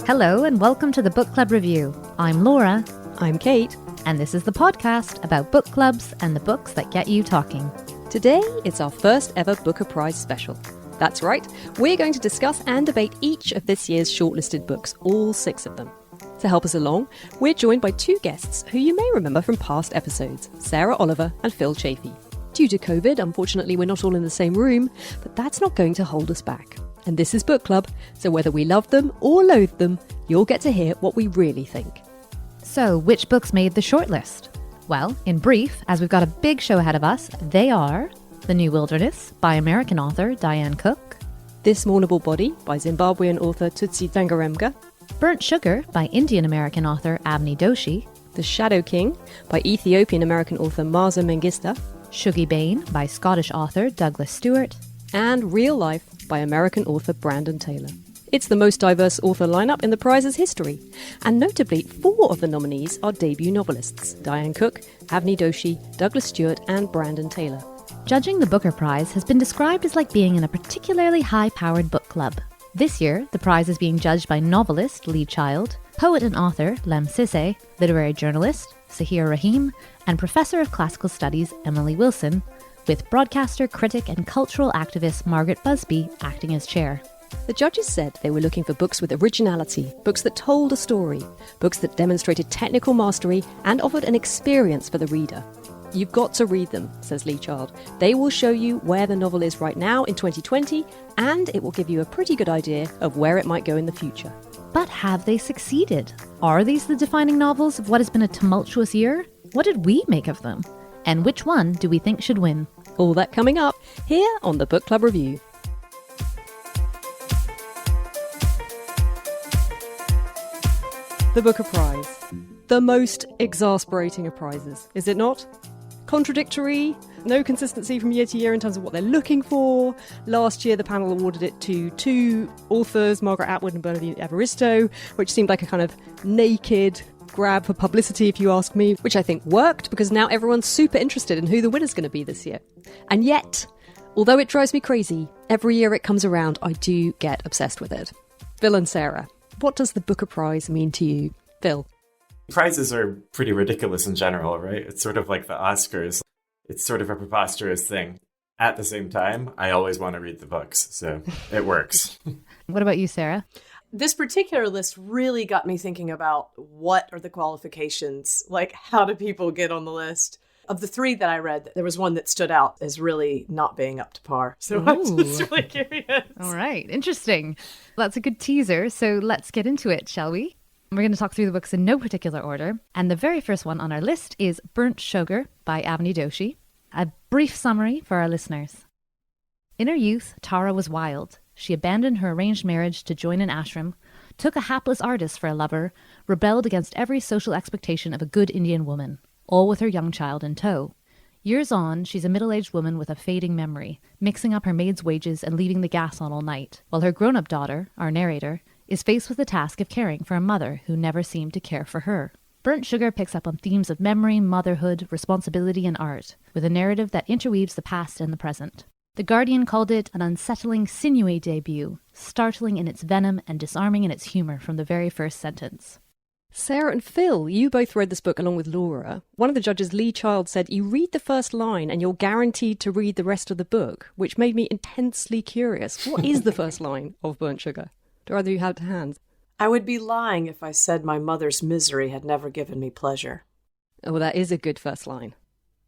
Hello and welcome to the Book Club Review. I'm Laura. I'm Kate. And this is the podcast about book clubs and the books that get you talking. Today, it's our first ever Booker Prize special. That's right, we're going to discuss and debate each of this year's shortlisted books, all 6 of them. To help us along, we're joined by 2 guests who you may remember from past episodes, Sarah Oliver and Phil Chaffee. Due to COVID, unfortunately, we're not all in the same room, but that's not going to hold us back. And this is Book Club, so whether we love them or loathe them, you'll get to hear what we really think. So, which books made the shortlist? Well, in brief, as we've got a big show ahead of us, they are The New Wilderness by American author Diane Cook, This Mournable Body by Zimbabwean author Tutsi Tsangaremga, Burnt Sugar by Indian-American author Avni Doshi, The Shadow King by Ethiopian-American author Marza Mengista, Shuggie Bain by Scottish author Douglas Stewart, and Real Life by American author Brandon Taylor. It's the most diverse author lineup in the prize's history, and notably 4 of the nominees are debut novelists: Diane Cook, Avni Doshi, Douglas Stewart and Brandon Taylor. Judging the Booker Prize has been described as like being in a particularly high-powered book club. This year, the prize is being judged by novelist Lee Child, poet and author Lem Sisse, literary journalist Sahir Rahim, and professor of classical studies Emily Wilson, with broadcaster, critic and cultural activist Margaret Busby acting as chair. The judges said they were looking for books with originality, books that told a story, books that demonstrated technical mastery and offered an experience for the reader. You've got to read them, says Lee Child. They will show you where the novel is right now in 2020, and it will give you a pretty good idea of where it might go in the future. But have they succeeded? Are these the defining novels of what has been a tumultuous year? What did we make of them? And which one do we think should win? All that coming up here on the Book Club Review. The Booker Prize. The most exasperating of prizes, is it not? Contradictory, no consistency from year to year in terms of what they're looking for. Last year, the panel awarded it to 2 authors, Margaret Atwood and Bernardine Evaristo, which seemed like a kind of naked grab for publicity, if you ask me, which I think worked because now everyone's super interested in who the winner's going to be this year. And yet, although it drives me crazy, every year it comes around, I do get obsessed with it. Phil and Sarah, what does the Booker Prize mean to you? Phil? Prizes are pretty ridiculous in general, right? It's sort of like the Oscars. It's sort of a preposterous thing. At the same time, I always want to read the books, so it works. What about you, Sarah? This particular list really got me thinking about what are the qualifications? Like, how do people get on the list? Of the 3 that I read, there was one that stood out as really not being up to par. So I'm just really curious. All right, interesting. That's a good teaser, so let's get into it, shall we? We're going to talk through the books in no particular order. And the very first one on our list is Burnt Sugar by Avni Doshi. A brief summary for our listeners. In her youth, Tara was wild. She abandoned her arranged marriage to join an ashram, took a hapless artist for a lover, rebelled against every social expectation of a good Indian woman, all with her young child in tow. Years on, she's a middle-aged woman with a fading memory, mixing up her maid's wages and leaving the gas on all night, while her grown-up daughter, our narrator, is faced with the task of caring for a mother who never seemed to care for her. Burnt Sugar picks up on themes of memory, motherhood, responsibility and art, with a narrative that interweaves the past and the present. The Guardian called it an unsettling, sinewy debut, startling in its venom and disarming in its humour from the very first sentence. Sarah and Phil, you both read this book along with Laura. One of the judges, Lee Child, said you read the first line and you're guaranteed to read the rest of the book, which made me intensely curious. What is the first line of Burnt Sugar? Do either of you have it to hand? I would be lying if I said my mother's misery had never given me pleasure. Oh, that is a good first line.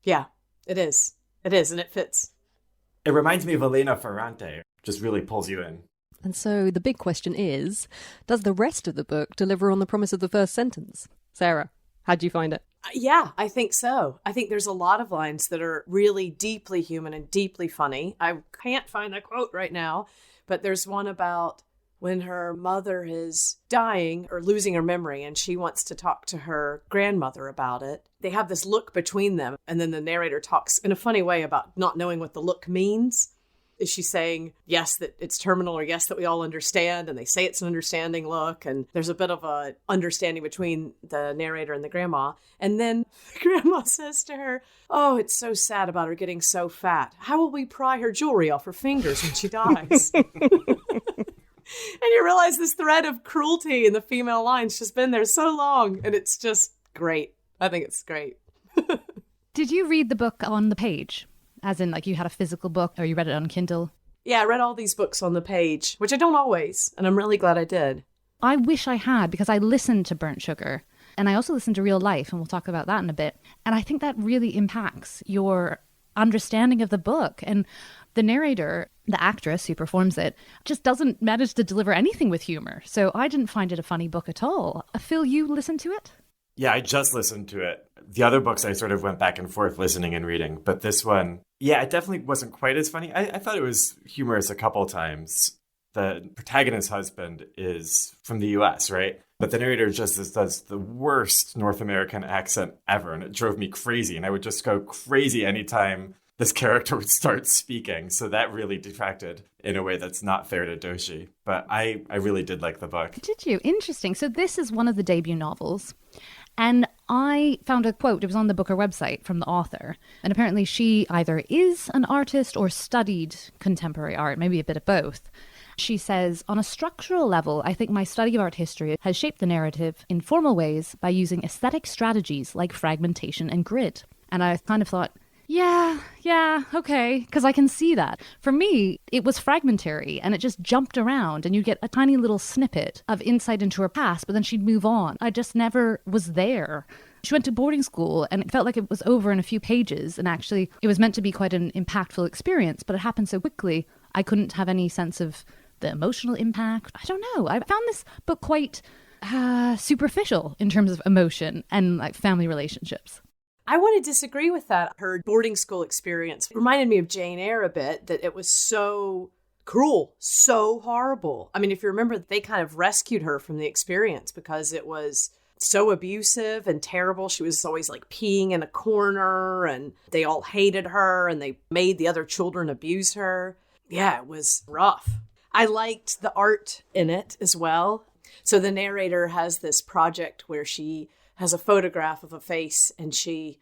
Yeah, it is. It is, and it fits. It reminds me of Elena Ferrante. Just really pulls you in. And so the big question is, does the rest of the book deliver on the promise of the first sentence? Sarah, how do you find it? Yeah, I think so. I think there's a lot of lines that are really deeply human and deeply funny. I can't find the quote right now, but there's one about when her mother is dying or losing her memory and she wants to talk to her grandmother about it. They have this look between them, and then the narrator talks in a funny way about not knowing what the look means. Is she saying, yes, that it's terminal, or yes, that we all understand? And they say it's an understanding look. And there's a bit of a understanding between the narrator and the grandma. And then the grandma says to her, oh, it's so sad about her getting so fat. How will we pry her jewelry off her fingers when she dies? And you realize this thread of cruelty in the female line's just been there so long. And it's just great. I think it's great. Did you read the book on the page? As in, like, you had a physical book or you read it on Kindle? Yeah, I read all these books on the page, which I don't always. And I'm really glad I did. I wish I had, because I listened to Burnt Sugar. And I also listened to Real Life, and we'll talk about that in a bit. And I think that really impacts your understanding of the book. And the narrator, the actress who performs it, just doesn't manage to deliver anything with humor. So I didn't find it a funny book at all. Phil, you listened to it? Yeah, I just listened to it. The other books I sort of went back and forth listening and reading. But this one, yeah, it definitely wasn't quite as funny. I thought it was humorous a couple times. The protagonist's husband is from the US, right? But the narrator just does the worst North American accent ever. And it drove me crazy. And I would just go crazy anytime this character would start speaking. So that really detracted in a way that's not fair to Doshi. But I really did like the book. Did you? Interesting. So this is one of the debut novels. And I found a quote, it was on the Booker website, from the author. And apparently she either is an artist or studied contemporary art, maybe a bit of both. She says, on a structural level, I think my study of art history has shaped the narrative in formal ways by using aesthetic strategies like fragmentation and grid. And I kind of thought, yeah, okay, because I can see that. For me, it was fragmentary and it just jumped around and you get a tiny little snippet of insight into her past, but then she'd move on. I just never was there. She went to boarding school and it felt like it was over in a few pages, and actually it was meant to be quite an impactful experience, but it happened so quickly I couldn't have any sense of the emotional impact. I don't know. I found this book quite superficial in terms of emotion and like family relationships. I want to disagree with that. Her boarding school experience reminded me of Jane Eyre a bit, that it was so cruel, so horrible. I mean, if you remember, they kind of rescued her from the experience because it was so abusive and terrible. She was always like peeing in a corner and they all hated her and they made the other children abuse her. Yeah, it was rough. I liked the art in it as well. So the narrator has this project where she has a photograph of a face and she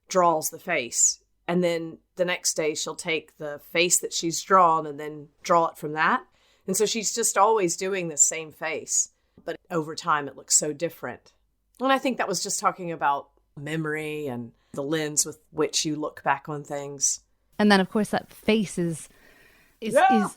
draws the face. And then the next day she'll take the face that she's drawn and then draw it from that. And so she's just always doing the same face. But over time it looks so different. And I think that was just talking about memory and the lens with which you look back on things. And then, of course, that face is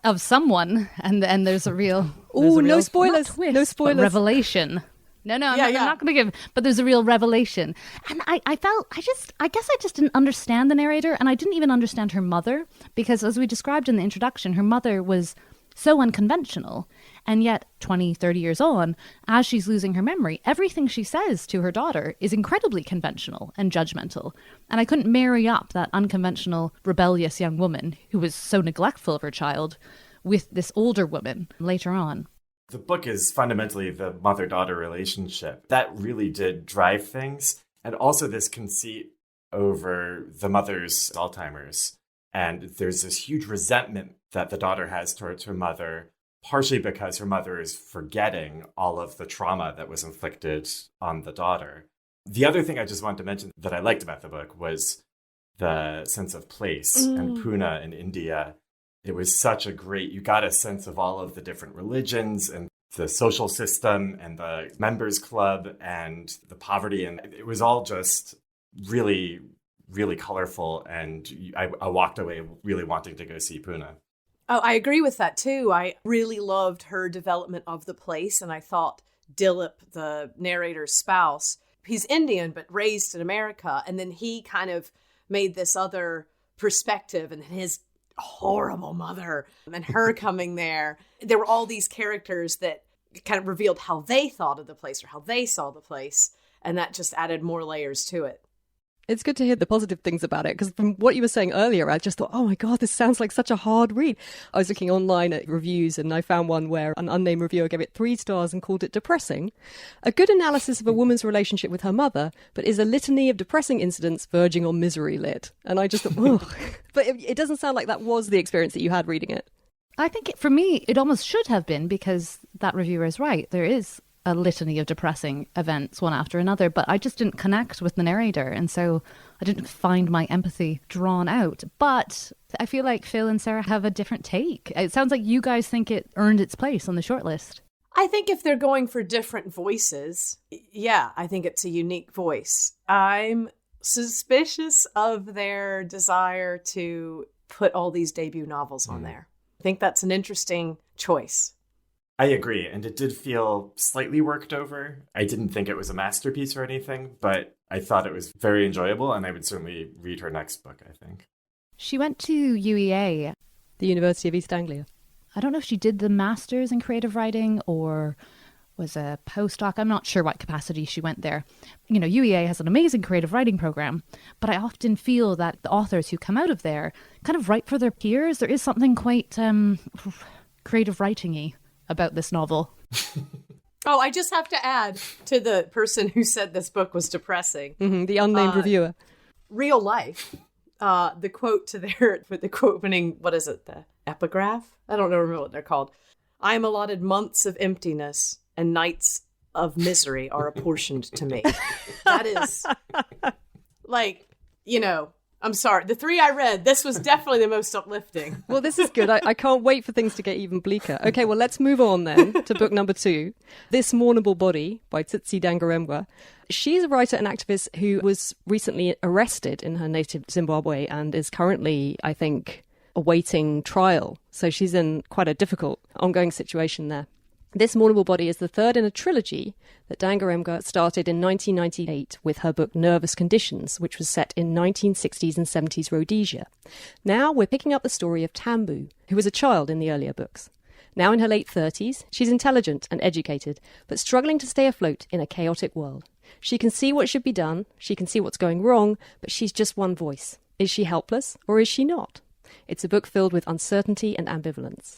of someone. And there's a real... Oh, no spoilers. No spoilers. Revelation. No, I'm not going to give, but there's a real revelation. And I guess I just didn't understand the narrator, and I didn't even understand her mother, because as we described in the introduction, her mother was so unconventional. And yet 20, 30 years on, as she's losing her memory, everything she says to her daughter is incredibly conventional and judgmental. And I couldn't marry up that unconventional, rebellious young woman who was so neglectful of her child with this older woman later on. The book is fundamentally the mother-daughter relationship. That really did drive things. And also this conceit over the mother's Alzheimer's. And there's this huge resentment that the daughter has towards her mother, partially because her mother is forgetting all of the trauma that was inflicted on the daughter. The other thing I just wanted to mention that I liked about the book was the sense of place and Pune in India. It was such a great, you got a sense of all of the different religions and the social system and the members club and the poverty. And it was all just really, really colorful. And I walked away really wanting to go see Pune. Oh, I agree with that too. I really loved her development of the place. And I thought Dilip, the narrator's spouse, he's Indian, but raised in America. And then he kind of made this other perspective, and his horrible mother and her coming there. There were all these characters that kind of revealed how they thought of the place or how they saw the place. And that just added more layers to it. It's good to hear the positive things about it, because from what you were saying earlier, I just thought, oh my God, this sounds like such a hard read. I was looking online at reviews and I found one where an unnamed reviewer gave it 3 stars and called it depressing. A good analysis of a woman's relationship with her mother, but is a litany of depressing incidents verging on misery lit. And I just thought, ugh. But it doesn't sound like that was the experience that you had reading it. I think for me, it almost should have been, because that reviewer is right. There is a litany of depressing events one after another, but I just didn't connect with the narrator, and so I didn't find my empathy drawn out. But I feel like Phil and Sarah have a different take. It sounds like you guys think it earned its place on the shortlist. I think if they're going for different voices, yeah, I think it's a unique voice. I'm suspicious of their desire to put all these debut novels on there. I think that's an interesting choice. I agree, and it did feel slightly worked over. I didn't think it was a masterpiece or anything, but I thought it was very enjoyable, and I would certainly read her next book, I think. She went to UEA. The University of East Anglia. I don't know if she did the master's in creative writing or was a postdoc. I'm not sure what capacity she went there. You know, UEA has an amazing creative writing program, but I often feel that the authors who come out of there kind of write for their peers. There is something quite creative writing-y about this novel. Oh, I just have to add to the person who said this book was depressing. The unnamed reviewer. Real life. The quote to their, with the quote opening, what is it? The epigraph? I don't remember what they're called. I am allotted months of emptiness and nights of misery are apportioned to me. That is like, you know, I'm sorry. The 3 I read, this was definitely the most uplifting. Well, this is good. I can't wait for things to get even bleaker. Okay, well, let's move on then to book number 2, This Mournable Body by Tsitsi Dangarembga. She's a writer and activist who was recently arrested in her native Zimbabwe and is currently, I think, awaiting trial. So she's in quite a difficult ongoing situation there. This Mournable Body is the third in a trilogy that Dangarembga started in 1998 with her book Nervous Conditions, which was set in 1960s and 70s Rhodesia. Now we're picking up the story of Tambu, who was a child in the earlier books. Now in her late 30s, she's intelligent and educated, but struggling to stay afloat in a chaotic world. She can see what should be done, she can see what's going wrong, but she's just one voice. Is she helpless, or is she not? It's a book filled with uncertainty and ambivalence.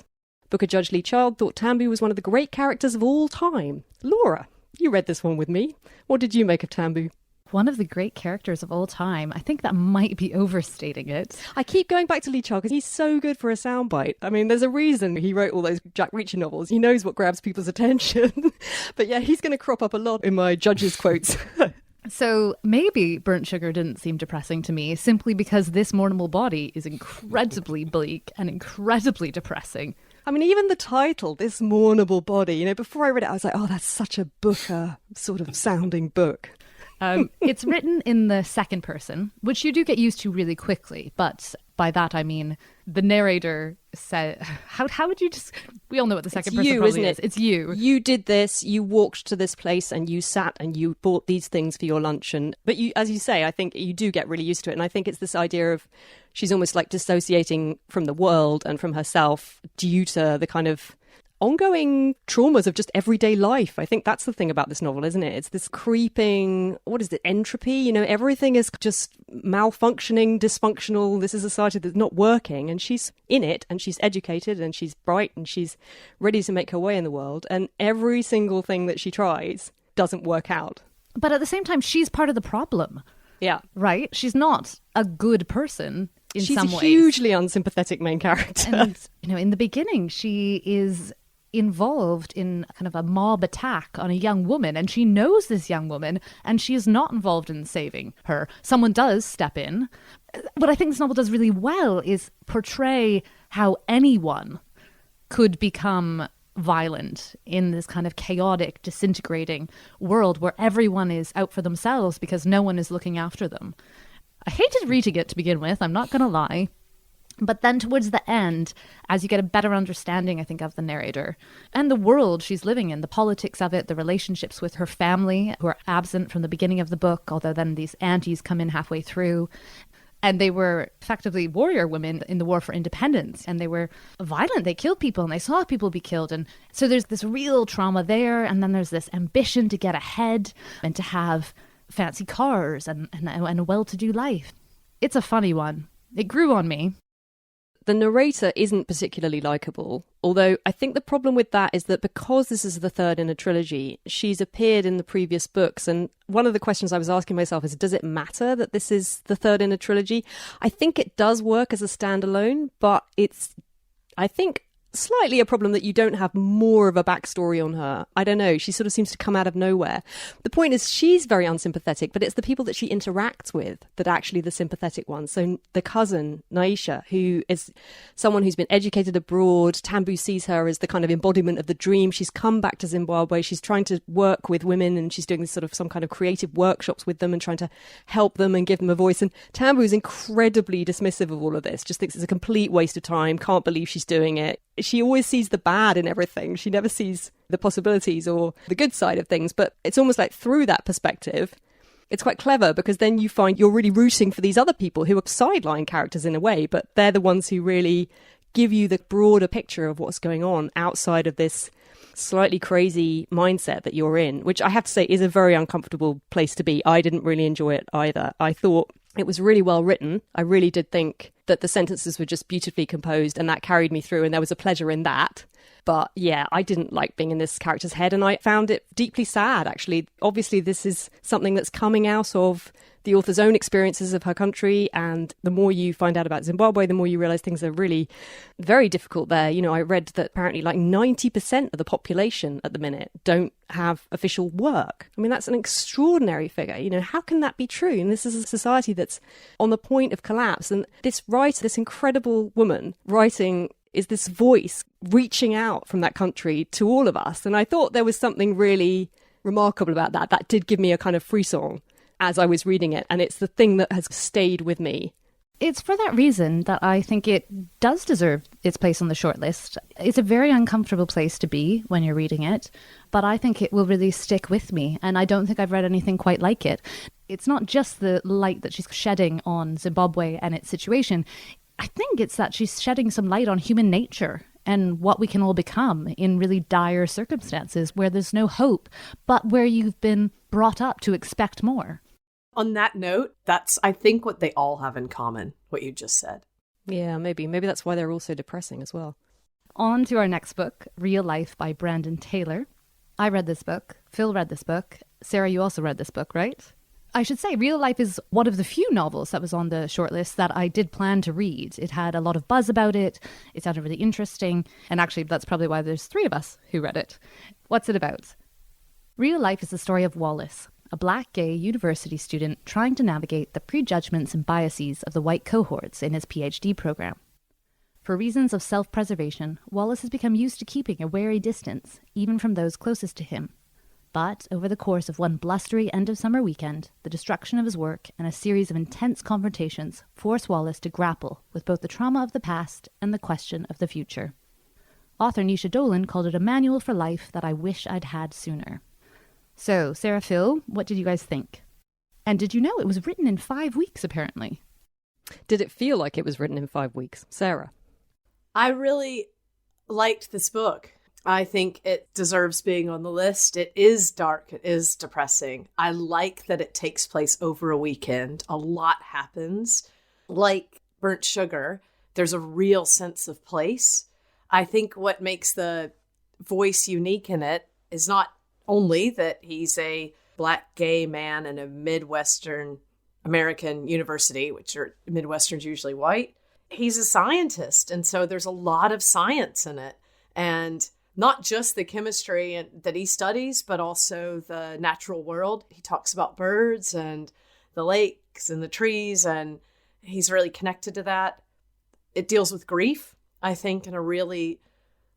Booker Judge Lee Child thought Tambu was one of the great characters of all time. Laura, you read this one with me. What did you make of Tambu? One of the great characters of all time. I think that might be overstating it. I keep going back to Lee Child because he's so good for a soundbite. I mean, there's a reason he wrote all those Jack Reacher novels. He knows what grabs people's attention. But yeah, he's going to crop up a lot in my judges' quotes. So maybe Burnt Sugar didn't seem depressing to me simply because This Mournable Body is incredibly bleak and incredibly depressing. I mean, even the title, This Mournable Body, you know, before I read it, I was like, oh, that's such a Booker sort of sounding book. It's written in the second person, which you do get used to really quickly. But by that, I mean, the narrator said, how would you just, we all know what the second person you, probably isn't it? is. It's you. You did this, you walked to this place and you sat and you bought these things for your lunch. But you, as you say, I think you do get really used to it. And I think it's this idea of she's almost like dissociating from the world and from herself due to the kind of ongoing traumas of just everyday life. I think that's the thing about this novel, isn't it? It's this creeping, what is it, entropy? You know, everything is just malfunctioning, dysfunctional. This is a society that's not working, and she's in it, and she's educated, and she's bright, and she's ready to make her way in the world. And every single thing that she tries doesn't work out. But at the same time, she's part of the problem. Yeah. Right? She's not a good person in some ways. She's a hugely unsympathetic main character. And, you know, in the beginning, she is involved in kind of a mob attack on a young woman, and she knows this young woman, and she is not involved in saving her. Someone does step in. What I think this novel does really well is portray how anyone could become violent in this kind of chaotic, disintegrating world where everyone is out for themselves because no one is looking after them. I hated reading it to begin with, I'm not going to lie. But then towards the end, as you get a better understanding, I think, of the narrator and the world she's living in, the politics of it, the relationships with her family, who are absent from the beginning of the book, although then these aunties come in halfway through. And they were effectively warrior women in the war for independence. And they were violent. They killed people and they saw people be killed. And so there's this real trauma there. And then there's this ambition to get ahead and to have fancy cars and a well-to-do life. It's a funny one. It grew on me. The narrator isn't particularly likeable, although I think the problem with that is that because this is the third in a trilogy, she's appeared in the previous books, and one of the questions I was asking myself is, does it matter that this is the third in a trilogy? I think it does work as a standalone, but it's, I think, slightly a problem that you don't have more of a backstory on her. I don't know, she sort of seems to come out of nowhere. The point is, she's very unsympathetic, but it's the people that she interacts with that are actually the sympathetic ones. So the cousin, Naisha, who is someone who's been educated abroad, Tambu sees her as the kind of embodiment of the dream. She's come back to Zimbabwe, she's trying to work with women, and she's doing this sort of some kind of creative workshops with them and trying to help them and give them a voice. And Tambu is incredibly dismissive of all of this, just thinks it's a complete waste of time, can't believe she's doing it. She always sees the bad in everything. She never sees the possibilities or the good side of things. But it's almost like through that perspective, it's quite clever, because then you find you're really rooting for these other people who are sideline characters in a way, but they're the ones who really give you the broader picture of what's going on outside of this slightly crazy mindset that you're in, which I have to say is a very uncomfortable place to be. I didn't really enjoy it either. I thought it was really well written. I really did think that the sentences were just beautifully composed, and that carried me through, and there was a pleasure in that. But yeah, I didn't like being in this character's head, and I found it deeply sad, actually. Obviously, this is something that's coming out of the author's own experiences of her country, and the more you find out about Zimbabwe, the more you realise things are really very difficult there. You know, I read that apparently like 90% of the population at the minute don't have official work. I mean, that's an extraordinary figure. You know, how can that be true? And this is a society that's on the point of collapse. And this writer, this incredible woman writing, is this voice reaching out from that country to all of us. And I thought there was something really remarkable about that. That did give me a kind of frisson as I was reading it. And it's the thing that has stayed with me. It's for that reason that I think it does deserve its place on the shortlist. It's a very uncomfortable place to be when you're reading it, but I think it will really stick with me, and I don't think I've read anything quite like it. It's not just the light that she's shedding on Zimbabwe and its situation. I think it's that she's shedding some light on human nature and what we can all become in really dire circumstances where there's no hope, but where you've been brought up to expect more. On that note, that's, I think, what they all have in common, what you just said. Yeah, maybe that's why they're all so depressing as well. On to our next book, Real Life by Brandon Taylor. I read this book. Phil read this book. Sarah, you also read this book, right? I should say Real Life is one of the few novels that was on the shortlist that I did plan to read. It had a lot of buzz about it. It sounded really interesting. And actually, that's probably why there's 3 of us who read it. What's it about? Real Life is the story of Wallace, a black gay university student trying to navigate the prejudgments and biases of the white cohorts in his PhD program. For reasons of self-preservation, Wallace has become used to keeping a wary distance, even from those closest to him. But over the course of one blustery end-of-summer weekend, the destruction of his work and a series of intense confrontations force Wallace to grapple with both the trauma of the past and the question of the future. Author Nisha Dolan called it a manual for life that I wish I'd had sooner. So, Sarah, Phil, what did you guys think? And did you know it was written in 5 weeks, apparently? Did it feel like it was written in 5 weeks? Sarah? I really liked this book. I think it deserves being on the list. It is dark. It is depressing. I like that it takes place over a weekend. A lot happens. Like Burnt Sugar, there's a real sense of place. I think what makes the voice unique in it is not only that he's a black gay man in a Midwestern American university, which are Midwesterns usually white. He's a scientist, and so there's a lot of science in it. And not just the chemistry that he studies, but also the natural world. He talks about birds and the lakes and the trees, and he's really connected to that. It deals with grief, I think, in a really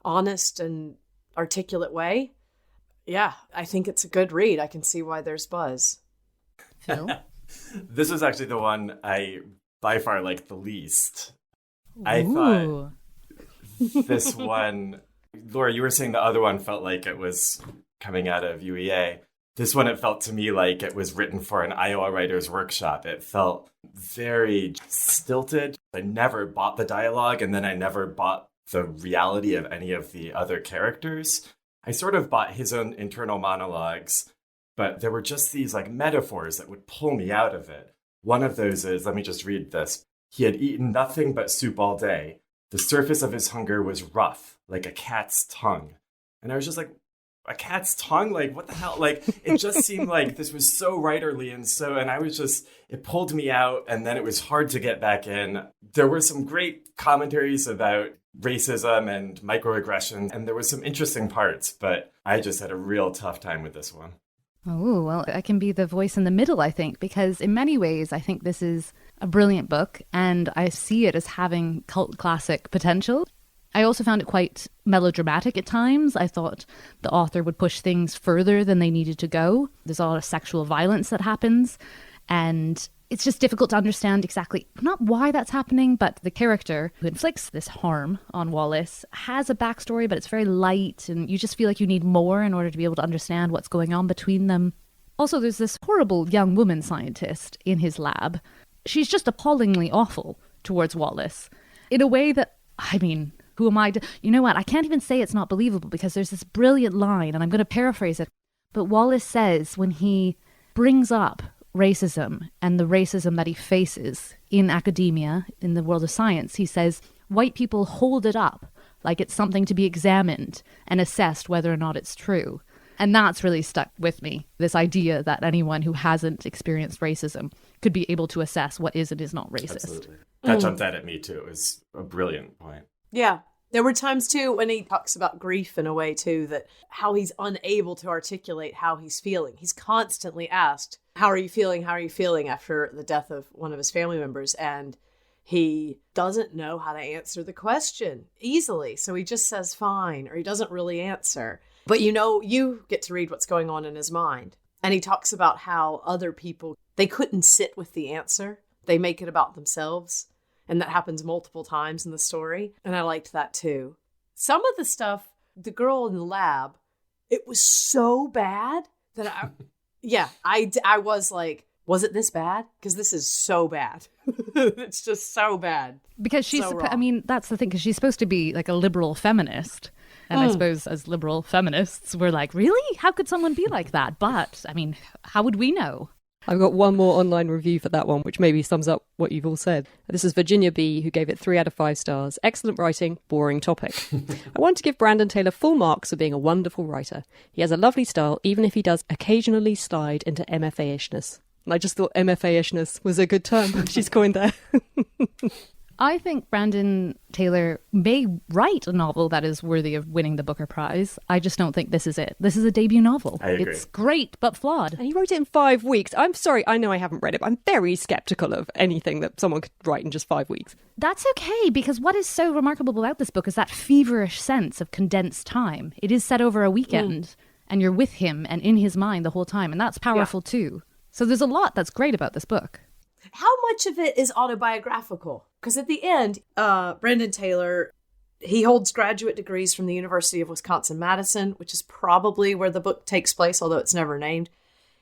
honest and articulate way. Yeah, I think it's a good read. I can see why there's buzz. Phil? This was actually the one I by far liked the least. I Ooh. thought this one, Laura, you were saying the other one felt like it was coming out of UEA. This one, it felt to me like it was written for an Iowa writer's workshop. It felt very stilted. I never bought the dialogue, and then I never bought the reality of any of the other characters. I sort of bought his own internal monologues, but there were just these like metaphors that would pull me out of it. One of those is, let me just read this. He had eaten nothing but soup all day. The surface of his hunger was rough, like a cat's tongue. And I was just like, a cat's tongue? Like, what the hell? Like, it just seemed like this was so writerly and I was just, it pulled me out, and then it was hard to get back in. There were some great commentaries about racism and microaggressions, and there was some interesting parts, but I just had a real tough time with this one. Oh, well, I can be the voice in the middle, I think, because in many ways, I think this is a brilliant book, and I see it as having cult classic potential. I also found it quite melodramatic at times. I thought the author would push things further than they needed to go. There's a lot of sexual violence that happens, and it's just difficult to understand exactly, not why that's happening, but the character who inflicts this harm on Wallace has a backstory, but it's very light, and you just feel like you need more in order to be able to understand what's going on between them. Also, there's this horrible young woman scientist in his lab. She's just appallingly awful towards Wallace in a way that, I mean, who am I to... You know what? I can't even say it's not believable, because there's this brilliant line, and I'm going to paraphrase it. But Wallace says when he brings up racism and the racism that he faces in academia, in the world of science, he says, white people hold it up like it's something to be examined and assessed whether or not it's true. And that's really stuck with me, this idea that anyone who hasn't experienced racism could be able to assess what is and is not racist. Absolutely. That jumped out at me, too. It was a brilliant point. Yeah. There were times, too, when he talks about grief in a way, too, that how he's unable to articulate how he's feeling. He's constantly asked, how are you feeling? How are you feeling after the death of one of his family members? And he doesn't know how to answer the question easily. So he just says fine, or he doesn't really answer. But you get to read what's going on in his mind. And he talks about how other people, they couldn't sit with the answer. They make it about themselves. And that happens multiple times in the story. And I liked that too. Some of the stuff, the girl in the lab, it was so bad that I was like, was it this bad? Because this is so bad. It's just so bad. Because she's, I mean, that's the thing, because she's supposed to be like a liberal feminist. And I suppose as liberal feminists, we're like, really? How could someone be like that? But, I mean, how would we know? I've got one more online review for that one, which maybe sums up what you've all said. This is Virginia B, who gave it 3 out of 5 stars. Excellent writing, boring topic. I want to give Brandon Taylor full marks for being a wonderful writer. He has a lovely style, even if he does occasionally slide into MFA-ishness. And I just thought MFA-ishness was a good term she's coined there. I think Brandon Taylor may write a novel that is worthy of winning the Booker Prize. I just don't think this is it. This is a debut novel. I agree. It's great, but flawed. And he wrote it in 5 weeks. I'm sorry, I know I haven't read it, but I'm very sceptical of anything that someone could write in just 5 weeks. That's okay, because what is so remarkable about this book is that feverish sense of condensed time. It is set over a weekend, and you're with him and in his mind the whole time, and that's powerful too. So there's a lot that's great about this book. How much of it is autobiographical? Because at the end, Brandon Taylor, he holds graduate degrees from the University of Wisconsin-Madison, which is probably where the book takes place, although it's never named,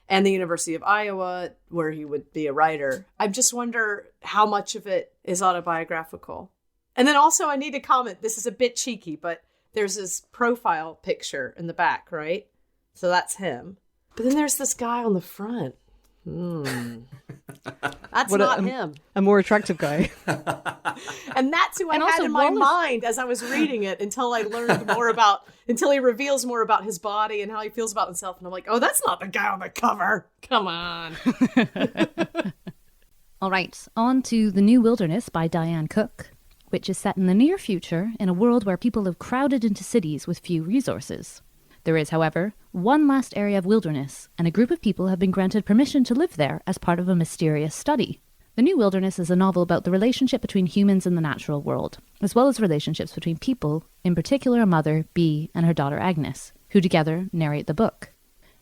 and the University of Iowa, where he would be a writer. I just wonder how much of it is autobiographical. And then also, I need to comment, this is a bit cheeky, but there's this profile picture in the back, right? So that's him. But then there's this guy on the front. That's not him. A more attractive guy. And that's who I had in my mind as I was reading it until I learned more until he reveals more about his body and how he feels about himself. And I'm like, oh, that's not the guy on the cover. Come on. All right, on to The New Wilderness by Diane Cook, which is set in the near future in a world where people have crowded into cities with few resources. There is, however, one last area of wilderness, and a group of people have been granted permission to live there as part of a mysterious study. The New Wilderness is a novel about the relationship between humans and the natural world, as well as relationships between people, in particular a mother, Bee, and her daughter Agnes, who together narrate the book.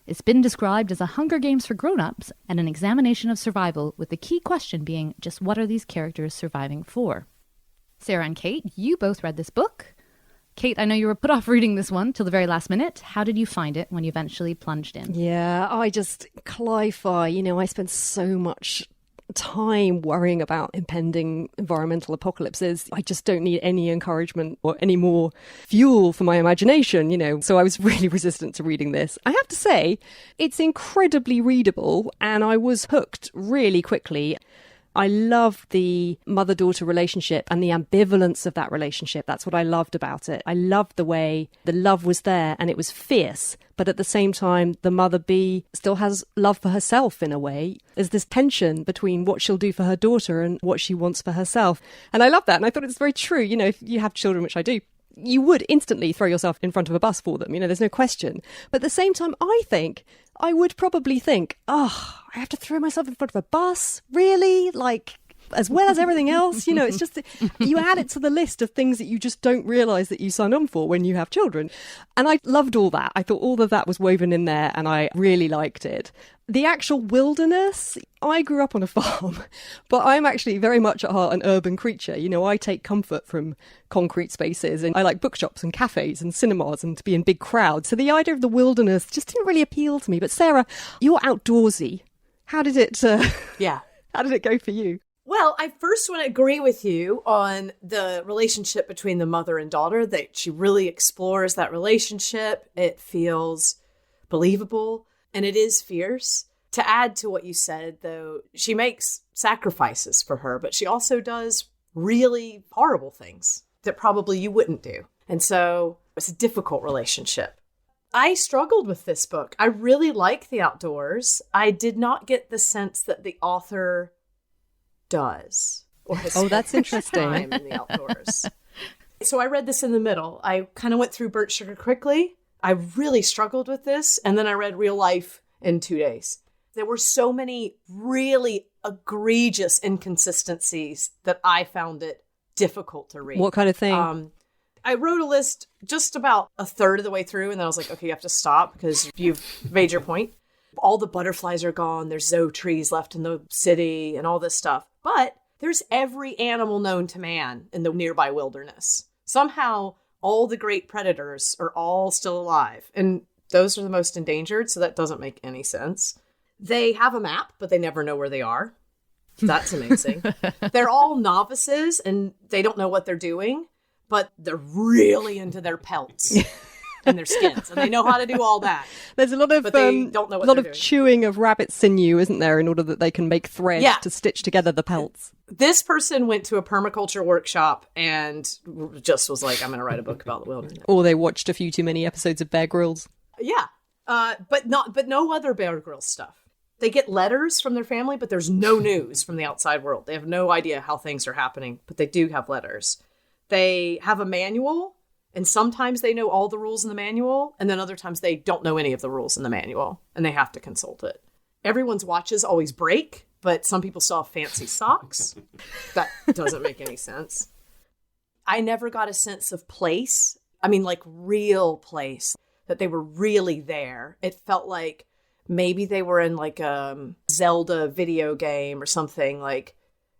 It's been described as a Hunger Games for grown-ups and an examination of survival, with the key question being just what are these characters surviving for? Sarah and Kate, you both read this book. Kate, I know you were put off reading this one till the very last minute. How did you find it when you eventually plunged in? Yeah, Clive, I spent so much time worrying about impending environmental apocalypses. I just don't need any encouragement or any more fuel for my imagination, So I was really resistant to reading this. I have to say, it's incredibly readable and I was hooked really quickly. I love the mother-daughter relationship and the ambivalence of that relationship. That's what I loved about it. I loved the way the love was there and it was fierce, but at the same time, the mother bee still has love for herself in a way. There's this tension between what she'll do for her daughter and what she wants for herself. And I love that. And I thought it's very true. If you have children, which I do, you would instantly throw yourself in front of a bus for them. There's no question. But at the same time, I would probably think, I have to throw myself in front of a bus? Really? As well as everything else? It's just, you add it to the list of things that you just don't realise that you sign on for when you have children. And I loved all that. I thought all of that was woven in there and I really liked it. The actual wilderness, I grew up on a farm, but I'm actually very much at heart an urban creature. I take comfort from concrete spaces and I like bookshops and cafes and cinemas and to be in big crowds. So the idea of the wilderness just didn't really appeal to me. But Sarah, you're outdoorsy. How did it How did it go for you? Well, I first want to agree with you on the relationship between the mother and daughter, that she really explores that relationship. It feels believable and it is fierce. To add to what you said, though, she makes sacrifices for her, but she also does really horrible things that probably you wouldn't do. And so it's a difficult relationship. I struggled with this book. I really like the outdoors. I did not get the sense that the author does or has that's interesting. Time in the outdoors. So I read this in the middle. I kind of went through Burnt Sugar quickly. I really struggled with this. And then I read Real Life in 2 days. There were so many really egregious inconsistencies that I found it difficult to read. What kind of thing? I wrote a list just about a third of the way through, and then I was like, okay, you have to stop because you've made your point. All the butterflies are gone. There's no trees left in the city and all this stuff. But there's every animal known to man in the nearby wilderness. Somehow, all the great predators are all still alive. And those are the most endangered, so that doesn't make any sense. They have a map, but they never know where they are. That's amazing. They're all novices, and they don't know what they're doing, but they're really into their pelts. And their skins, and they know how to do all that. There's a lot of but they don't know what a lot they're of doing. chewing of rabbit sinew, isn't there, in order that they can make thread to stitch together the pelts. This person went to a permaculture workshop and just was like, I'm going to write a book about the wilderness. Or they watched a few too many episodes of Bear Grylls. Yeah, but no other Bear Grylls stuff. They get letters from their family, but there's no news from the outside world. They have no idea how things are happening, but they do have letters. They have a manual. And sometimes they know all the rules in the manual, and then other times they don't know any of the rules in the manual, and they have to consult it. Everyone's watches always break, but some people still have fancy socks. That doesn't make any sense. I never got a sense of place. I mean, like real place, that they were really there. It felt like maybe they were in like a Zelda video game or something. Like,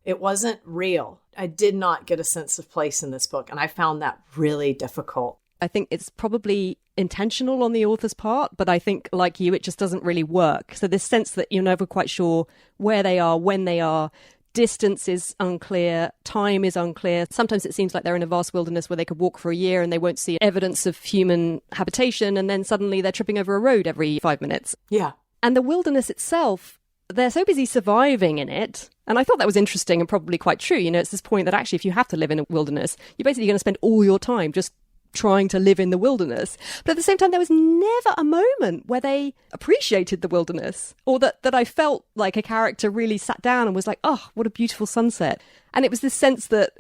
it wasn't real. I did not get a sense of place in this book, and I found that really difficult. I think it's probably intentional on the author's part, but I think, like you, it just doesn't really work. So this sense that you're never quite sure where they are, when they are, distance is unclear, time is unclear. Sometimes it seems like they're in a vast wilderness where they could walk for a year and they won't see evidence of human habitation, and then suddenly they're tripping over a road every 5 minutes. Yeah. And the wilderness itself, they're so busy surviving in it. And I thought that was interesting and probably quite true. It's this point that actually, if you have to live in a wilderness, you're basically going to spend all your time just trying to live in the wilderness. But at the same time, there was never a moment where they appreciated the wilderness, or that I felt like a character really sat down and was like, oh, what a beautiful sunset. And it was this sense that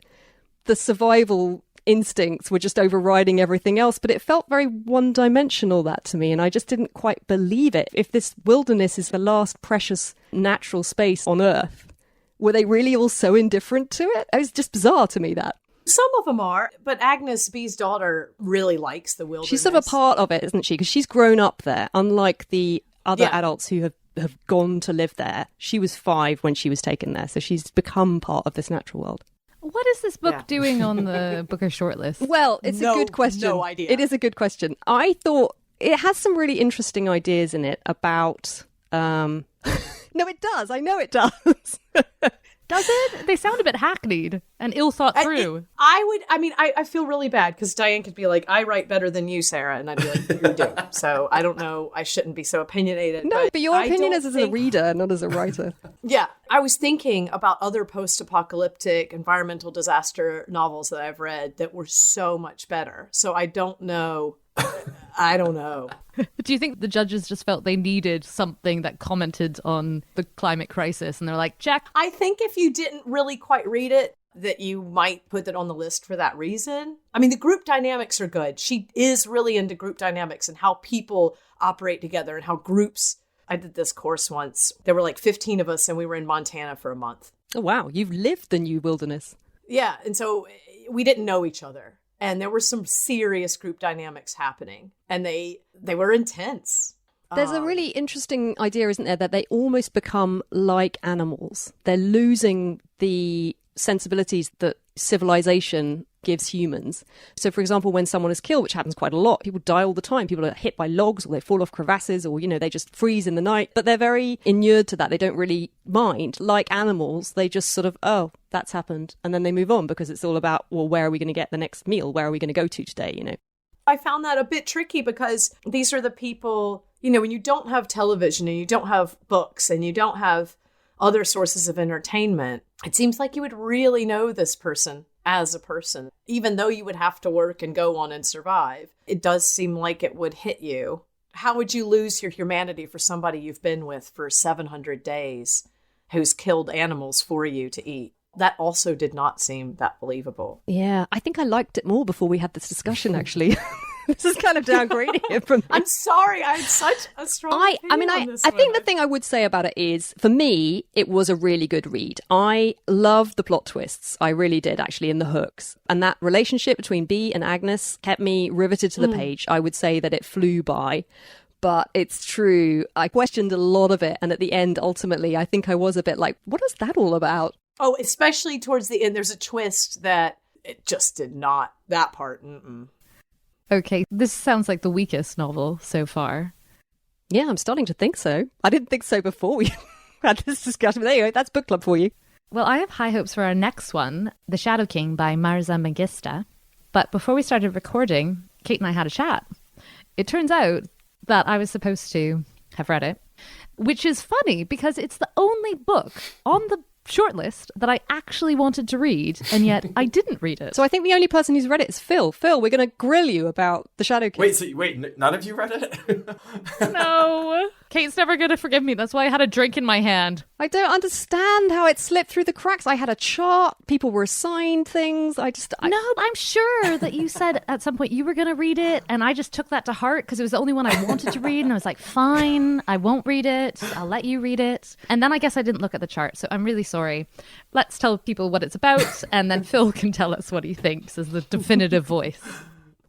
the survival instincts were just overriding everything else, but it felt very one-dimensional, that to me, and I just didn't quite believe it. If this wilderness is the last precious natural space on Earth, were they really all so indifferent to it? It was just bizarre to me, that. Some of them are, but Agnes B's daughter really likes the wilderness. She's sort of a part of it, isn't she? Because she's grown up there, unlike the other adults who have gone to live there. She was 5 when she was taken there, so she's become part of this natural world. What is this book doing on the Booker shortlist? Well, it's a good question. No idea. It is a good question. I thought it has some really interesting ideas in it about not No, it does. I know it does. Does it? They sound a bit hackneyed and ill thought through. I feel really bad because Diane could be like, I write better than you, Sarah. And I'd be like, you do. So I don't know. I shouldn't be so opinionated. No, but your opinion is as a reader, not as a writer. Yeah. I was thinking about other post-apocalyptic environmental disaster novels that I've read that were so much better. So I don't know. I don't know. Do you think the judges just felt they needed something that commented on the climate crisis and they're like, check? I think if you didn't really quite read it, that you might put it on the list for that reason. I mean, the group dynamics are good. She is really into group dynamics and how people operate together and how groups. I did this course once. There were like 15 of us and we were in Montana for a month. Oh, wow. You've lived the new wilderness. Yeah. And so we didn't know each other. And there were some serious group dynamics happening. And they were intense. There's a really interesting idea, isn't there, that they almost become like animals. They're losing the sensibilities that civilization gives humans. So, for example, when someone is killed, which happens quite a lot, people die all the time. People are hit by logs or they fall off crevasses or, they just freeze in the night. But they're very inured to that. They don't really mind. Like animals, they just sort of, oh, that's happened. And then they move on because it's all about, well, where are we going to get the next meal? Where are we going to go to today, I found that a bit tricky because these are the people, when you don't have television and you don't have books and you don't have other sources of entertainment, it seems like you would really know this person as a person. Even though you would have to work and go on and survive, it does seem like it would hit you. How would you lose your humanity for somebody you've been with for 700 days who's killed animals for you to eat? That also did not seem that believable. Yeah, I think I liked it more before we had this discussion, actually. This is kind of downgrading it from me. I'm sorry, I had such a strong opinion on this I think one. the thing I would say about it is, for me, it was a really good read. I loved the plot twists. I really did, actually, in the hooks. And that relationship between Bea and Agnes kept me riveted to the page. I would say that it flew by. But it's true, I questioned a lot of it. And at the end, ultimately, I think I was a bit like, what is that all about? Oh, especially towards the end, there's a twist that it just did not, that part, Okay, this sounds like the weakest novel so far. Yeah, I'm starting to think so. I didn't think so before we had this discussion. But there you go, that's book club for you. Well, I have high hopes for our next one, The Shadow King by Marza Mangista. But before we started recording, Kate and I had a chat. It turns out that I was supposed to have read it, which is funny because it's the only book on the shortlist that I actually wanted to read, and yet I didn't read it. So I think the only person who's read it is Phil. Phil, we're going to grill you about The Shadow King. Wait, none of you read it? No. Kate's never going to forgive me. That's why I had a drink in my hand. I don't understand how it slipped through the cracks. I had a chart. People were assigned things. No, I'm sure that you said at some point you were going to read it, and I just took that to heart because it was the only one I wanted to read, and I was like, fine, I won't read it. I'll let you read it. And then I guess I didn't look at the chart, so I'm really sorry. Let's tell people what it's about, and then Phil can tell us what he thinks as the definitive voice.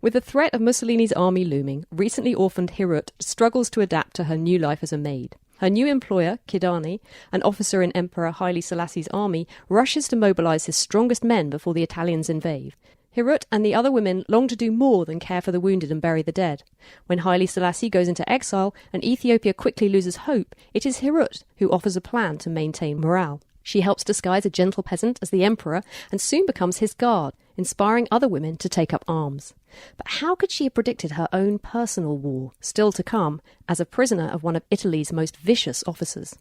With the threat of Mussolini's army looming, recently orphaned Hirut struggles to adapt to her new life as a maid. Her new employer, Kidani, an officer in Emperor Haile Selassie's army, rushes to mobilise his strongest men before the Italians invade. Hirut and the other women long to do more than care for the wounded and bury the dead. When Haile Selassie goes into exile and Ethiopia quickly loses hope, it is Hirut who offers a plan to maintain morale. She helps disguise a gentle peasant as the emperor and soon becomes his guard, inspiring other women to take up arms. But how could she have predicted her own personal war, still to come, as a prisoner of one of Italy's most vicious officers?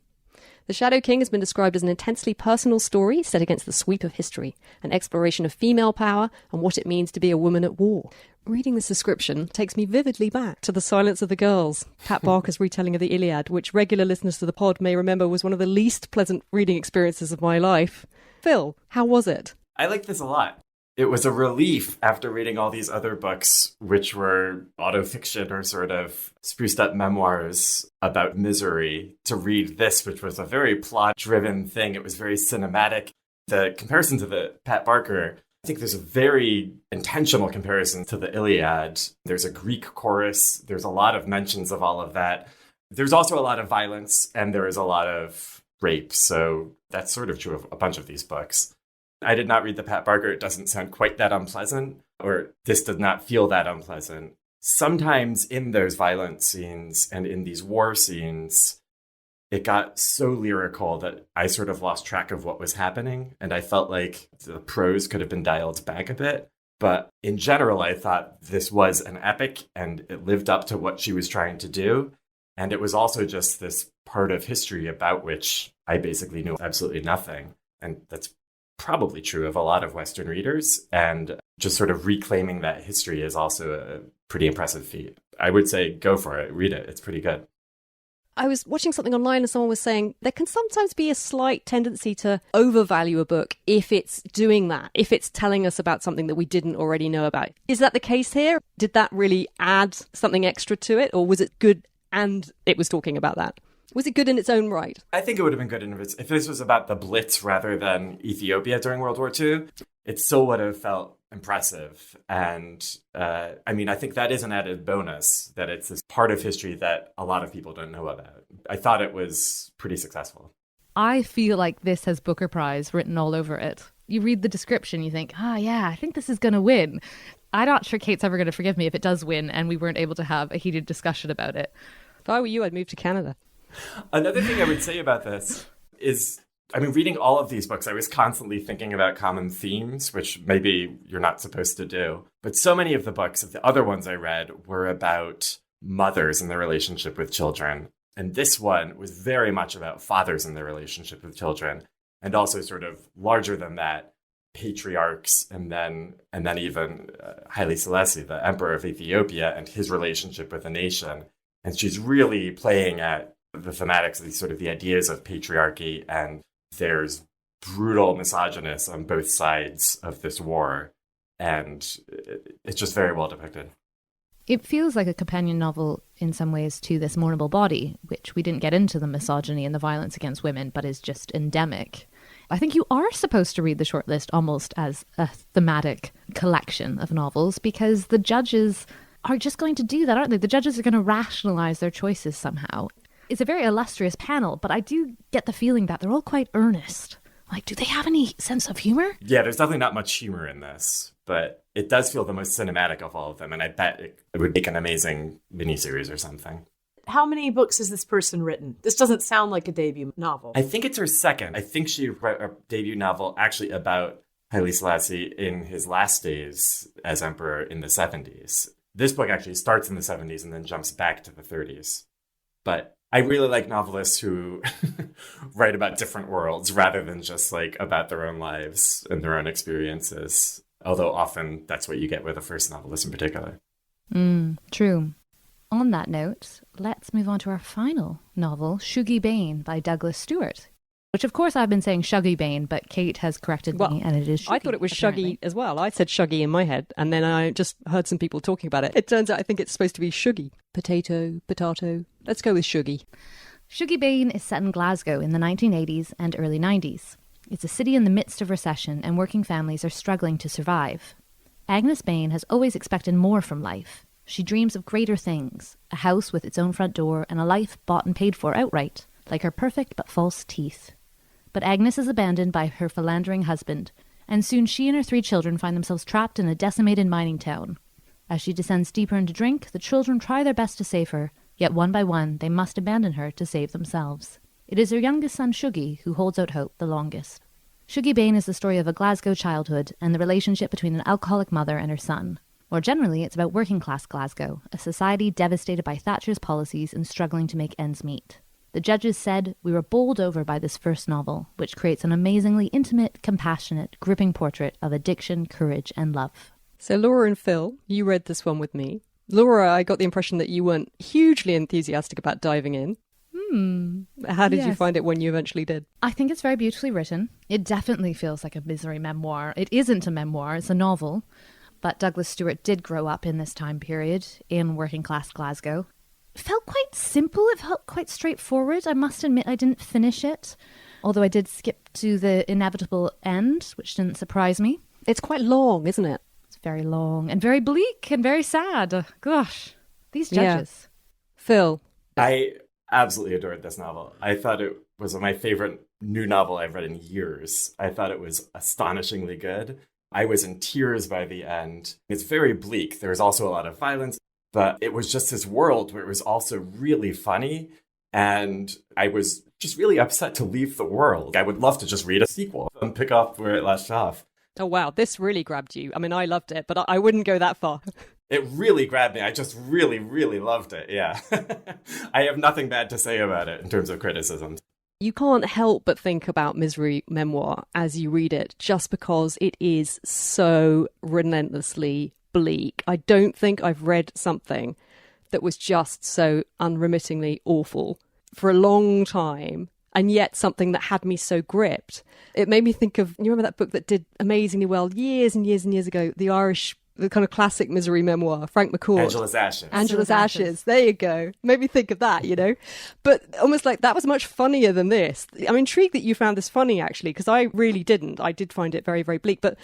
The Shadow King has been described as an intensely personal story set against the sweep of history, an exploration of female power and what it means to be a woman at war. Reading this description takes me vividly back to The Silence of the Girls, Pat Barker's retelling of the Iliad, which regular listeners to the pod may remember was one of the least pleasant reading experiences of my life. Phil, how was it? I liked this a lot. It was a relief after reading all these other books, which were autofiction or sort of spruced up memoirs about misery, to read this, which was a very plot-driven thing. It was very cinematic. The comparison to the Pat Barker, I think there's a very intentional comparison to the Iliad. There's a Greek chorus. There's a lot of mentions of all of that. There's also a lot of violence, and there is a lot of rape. So that's sort of true of a bunch of these books. I did not read the Pat Barker. It doesn't sound quite that unpleasant, or this does not feel that unpleasant. Sometimes in those violent scenes and in these war scenes, it got so lyrical that I sort of lost track of what was happening. And I felt like the prose could have been dialed back a bit. But in general, I thought this was an epic and it lived up to what she was trying to do. And it was also just this part of history about which I basically knew absolutely nothing. And that's probably true of a lot of Western readers. And just sort of reclaiming that history is also a pretty impressive feat. I would say go for it, read it. It's pretty good. I was watching something online and someone was saying there can sometimes be a slight tendency to overvalue a book if it's doing that, if it's telling us about something that we didn't already know about. Is that the case here? Did that really add something extra to it, or was it good and it was talking about that? Was it good in its own right? I think it would have been good if this was about the Blitz rather than Ethiopia during World War II. It still would have felt impressive. And I think that is an added bonus, that it's this part of history that a lot of people don't know about. I thought it was pretty successful. I feel like this has Booker Prize written all over it. You read the description, you think, I think this is going to win. I'm not sure Kate's ever going to forgive me if it does win and we weren't able to have a heated discussion about it. If I were you, I'd move to Canada. Another thing I would say about this is, reading all of these books, I was constantly thinking about common themes, which maybe you're not supposed to do. But so many of the books, the other ones I read, were about mothers and their relationship with children. And this one was very much about fathers and their relationship with children. And also sort of larger than that, patriarchs, and then even Haile Selassie, the emperor of Ethiopia, and his relationship with the nation. And she's really playing at the thematics of these sort of the ideas of patriarchy, and there's brutal misogynists on both sides of this war, and it's just very well depicted. It feels like a companion novel in some ways to This Mournable Body, which we didn't get into the misogyny and the violence against women, but is just endemic. I think you are supposed to read the shortlist almost as a thematic collection of novels, because the judges are just going to do that, aren't they? The judges are going to rationalize their choices somehow. It's a very illustrious panel, but I do get the feeling that they're all quite earnest. Like, do they have any sense of humor? Yeah, there's definitely not much humor in this, but it does feel the most cinematic of all of them, and I bet it would make an amazing miniseries or something. How many books has this person written? This doesn't sound like a debut novel. I think it's her second. I think she wrote a debut novel actually about Haile Selassie in his last days as emperor in the 70s. This book actually starts in the 70s and then jumps back to the 30s. But I really like novelists who write about different worlds rather than just like about their own lives and their own experiences. Although often that's what you get with a first novelist in particular. True. On that note, let's move on to our final novel, Shuggie Bain by Douglas Stewart. Which, of course, I've been saying Shuggie Bain, but Kate has corrected me, and it is Shuggie. I thought it was apparently. Shuggie as well. I said Shuggie in my head, and then I just heard some people talking about it. It turns out I think it's supposed to be Shuggie. Potato, potato. Let's go with Shuggie. Shuggie Bain is set in Glasgow in the 1980s and early 90s. It's a city in the midst of recession, and working families are struggling to survive. Agnes Bain has always expected more from life. She dreams of greater things, a house with its own front door, and a life bought and paid for outright, like her perfect but false teeth. But Agnes is abandoned by her philandering husband, and soon she and her 3 children find themselves trapped in a decimated mining town. As she descends deeper into drink, the children try their best to save her, yet one by one they must abandon her to save themselves. It is her youngest son Shuggie who holds out hope the longest. Shuggie Bain is the story of a Glasgow childhood and the relationship between an alcoholic mother and her son. More generally, it's about working-class Glasgow, a society devastated by Thatcher's policies and struggling to make ends meet. The judges said, "We were bowled over by this first novel, which creates an amazingly intimate, compassionate, gripping portrait of addiction, courage, and love." So Laura and Phil, you read this one with me. Laura, I got the impression that you weren't hugely enthusiastic about diving in. How did you find it when you eventually did? I think it's very beautifully written. It definitely feels like a misery memoir. It isn't a memoir, it's a novel. But Douglas Stewart did grow up in this time period in working-class Glasgow. It felt quite simple. It felt quite straightforward. I must admit I didn't finish it, although I did skip to the inevitable end, which didn't surprise me. It's quite long, isn't it? It's very long and very bleak and very sad. Gosh, these judges. Yeah. Phil. I absolutely adored this novel. I thought it was my favorite new novel I've read in years. I thought it was astonishingly good. I was in tears by the end. It's very bleak. There's also a lot of violence, but it was just this world where it was also really funny. And I was just really upset to leave the world. I would love to just read a sequel and pick up where it left off. Oh, wow. This really grabbed you. I mean, I loved it, but I wouldn't go that far. It really grabbed me. I just really, really loved it. Yeah. I have nothing bad to say about it in terms of criticisms. You can't help but think about misery memoir as you read it, just because it is so relentlessly bleak. I don't think I've read something that was just so unremittingly awful for a long time, and yet something that had me so gripped. It made me think of, you remember that book that did amazingly well years and years and years ago, the kind of classic misery memoir, Frank McCourt. Angela's Ashes. Angela's Ashes. There you go. Made me think of that, you know. But almost like that was much funnier than this. I'm intrigued that you found this funny, actually, because I really didn't. I did find it very, very bleak. But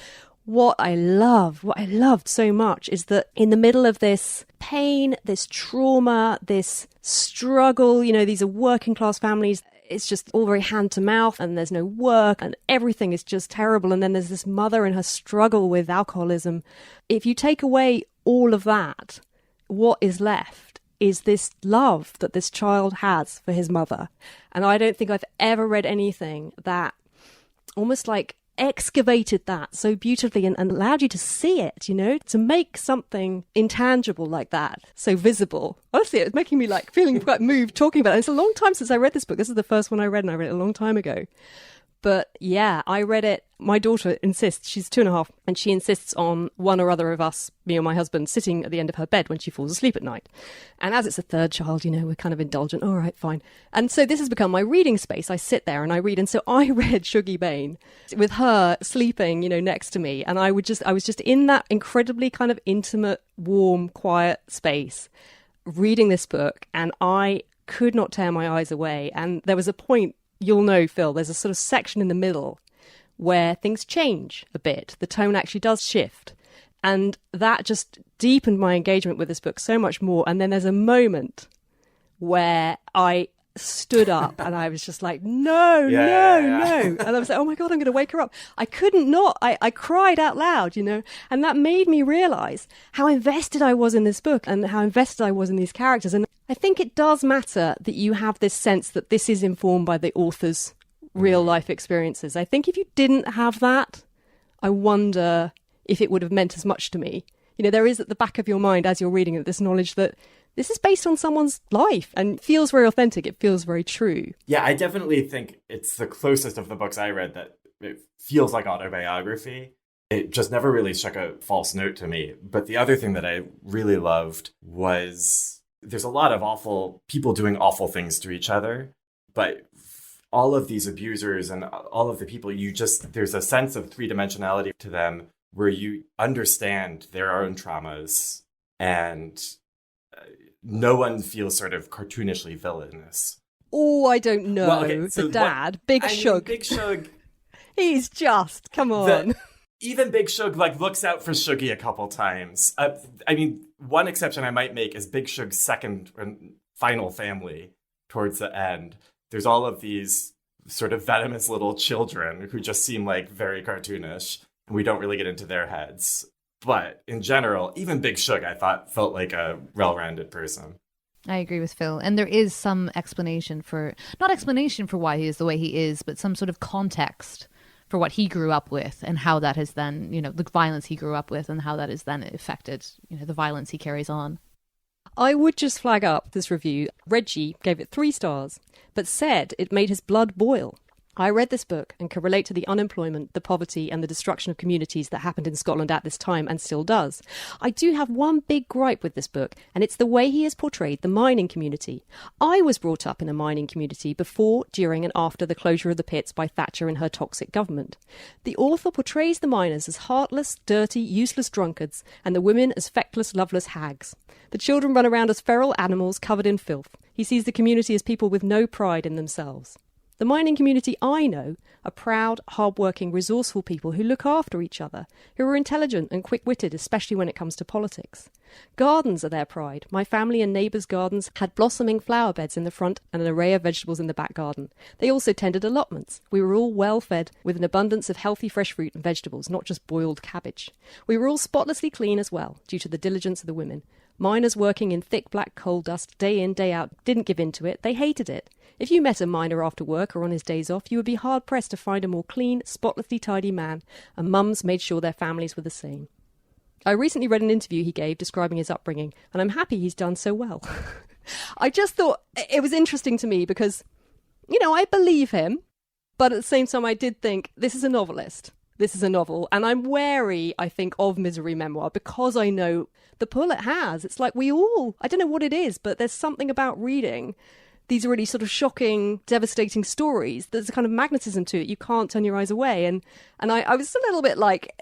what I loved so much is that in the middle of this pain, this trauma, this struggle, you know, these are working class families. It's just all very hand to mouth, and there's no work, and everything is just terrible. And then there's this mother and her struggle with alcoholism. If you take away all of that, what is left is this love that this child has for his mother. And I don't think I've ever read anything that almost like excavated that so beautifully and allowed you to see it, you know, to make something intangible like that so visible. Honestly, it was making me like feeling quite moved talking about it. It's a long time since I read this book. This is the first one I read, and I read it a long time ago. But yeah, I read it. My daughter insists, she's 2.5, and she insists on one or other of us, me or my husband, sitting at the end of her bed when she falls asleep at night. And as it's a third child, you know, we're kind of indulgent. All right, fine. And so this has become my reading space. I sit there and I read. And so I read Shuggie Bain with her sleeping, you know, next to me. And I was just in that incredibly kind of intimate, warm, quiet space reading this book. And I could not tear my eyes away. And there was a point, you'll know, Phil, there's a sort of section in the middle where things change a bit. The tone actually does shift. And that just deepened my engagement with this book so much more. And then there's a moment where I stood up and I was just like, no. And I was like, oh my God, I'm going to wake her up. I couldn't not. I cried out loud, you know, and that made me realize how invested I was in this book and how invested I was in these characters. And I think it does matter that you have this sense that this is informed by the author's real life experiences. I think if you didn't have that, I wonder if it would have meant as much to me. You know, there is at the back of your mind as you're reading it, this knowledge that this is based on someone's life and feels very authentic. It feels very true. Yeah, I definitely think it's the closest of the books I read that it feels like autobiography. It just never really struck a false note to me. But the other thing that I really loved was there's a lot of awful people doing awful things to each other, but all of these abusers and all of the people, there's a sense of three-dimensionality to them where you understand their own traumas, and no one feels sort of cartoonishly villainous. Oh, I don't know. Well, okay, so the dad, Big Shug. Big Shug. He's just, come on. Even Big Shug looks out for Shuggie a couple times. I mean, one exception I might make is Big Shug's second and final family towards the end. There's all of these sort of venomous little children who just seem like very cartoonish, and we don't really get into their heads. But in general, even Big Shug, I thought, felt like a well-rounded person. I agree with Phil. And there is some not explanation for why he is the way he is, but some sort of context for what he grew up with and how that has then, you know, the violence he grew up with and how that has then affected, you know, the violence he carries on. I would just flag up this review. Reggie gave it 3 stars, but said it made his blood boil. I read this book and can relate to the unemployment, the poverty and the destruction of communities that happened in Scotland at this time and still does. I do have one big gripe with this book, and it's the way he has portrayed the mining community. I was brought up in a mining community before, during and after the closure of the pits by Thatcher and her toxic government. The author portrays the miners as heartless, dirty, useless drunkards, and the women as feckless, loveless hags. The children run around as feral animals covered in filth. He sees the community as people with no pride in themselves. The mining community I know are proud, hard-working, resourceful people who look after each other, who are intelligent and quick-witted, especially when it comes to politics. Gardens are their pride. My family and neighbours' gardens had blossoming flower beds in the front and an array of vegetables in the back garden. They also tended allotments. We were all well fed with an abundance of healthy fresh fruit and vegetables, not just boiled cabbage. We were all spotlessly clean as well, due to the diligence of the women. Miners working in thick black coal dust day in, day out didn't give in to it. They hated it. If you met a miner after work or on his days off, you would be hard-pressed to find a more clean, spotlessly tidy man, and mums made sure their families were the same. I recently read an interview he gave describing his upbringing, and I'm happy he's done so well. I just thought it was interesting to me because, I believe him, but at the same time I did think, this is a novelist. This is a novel, and I'm wary, I think, of misery memoir because I know the pull it has. It's like I don't know what it is, but there's something about reading these really sort of shocking, devastating stories. There's a kind of magnetism to it. You can't turn your eyes away. And I was a little bit like,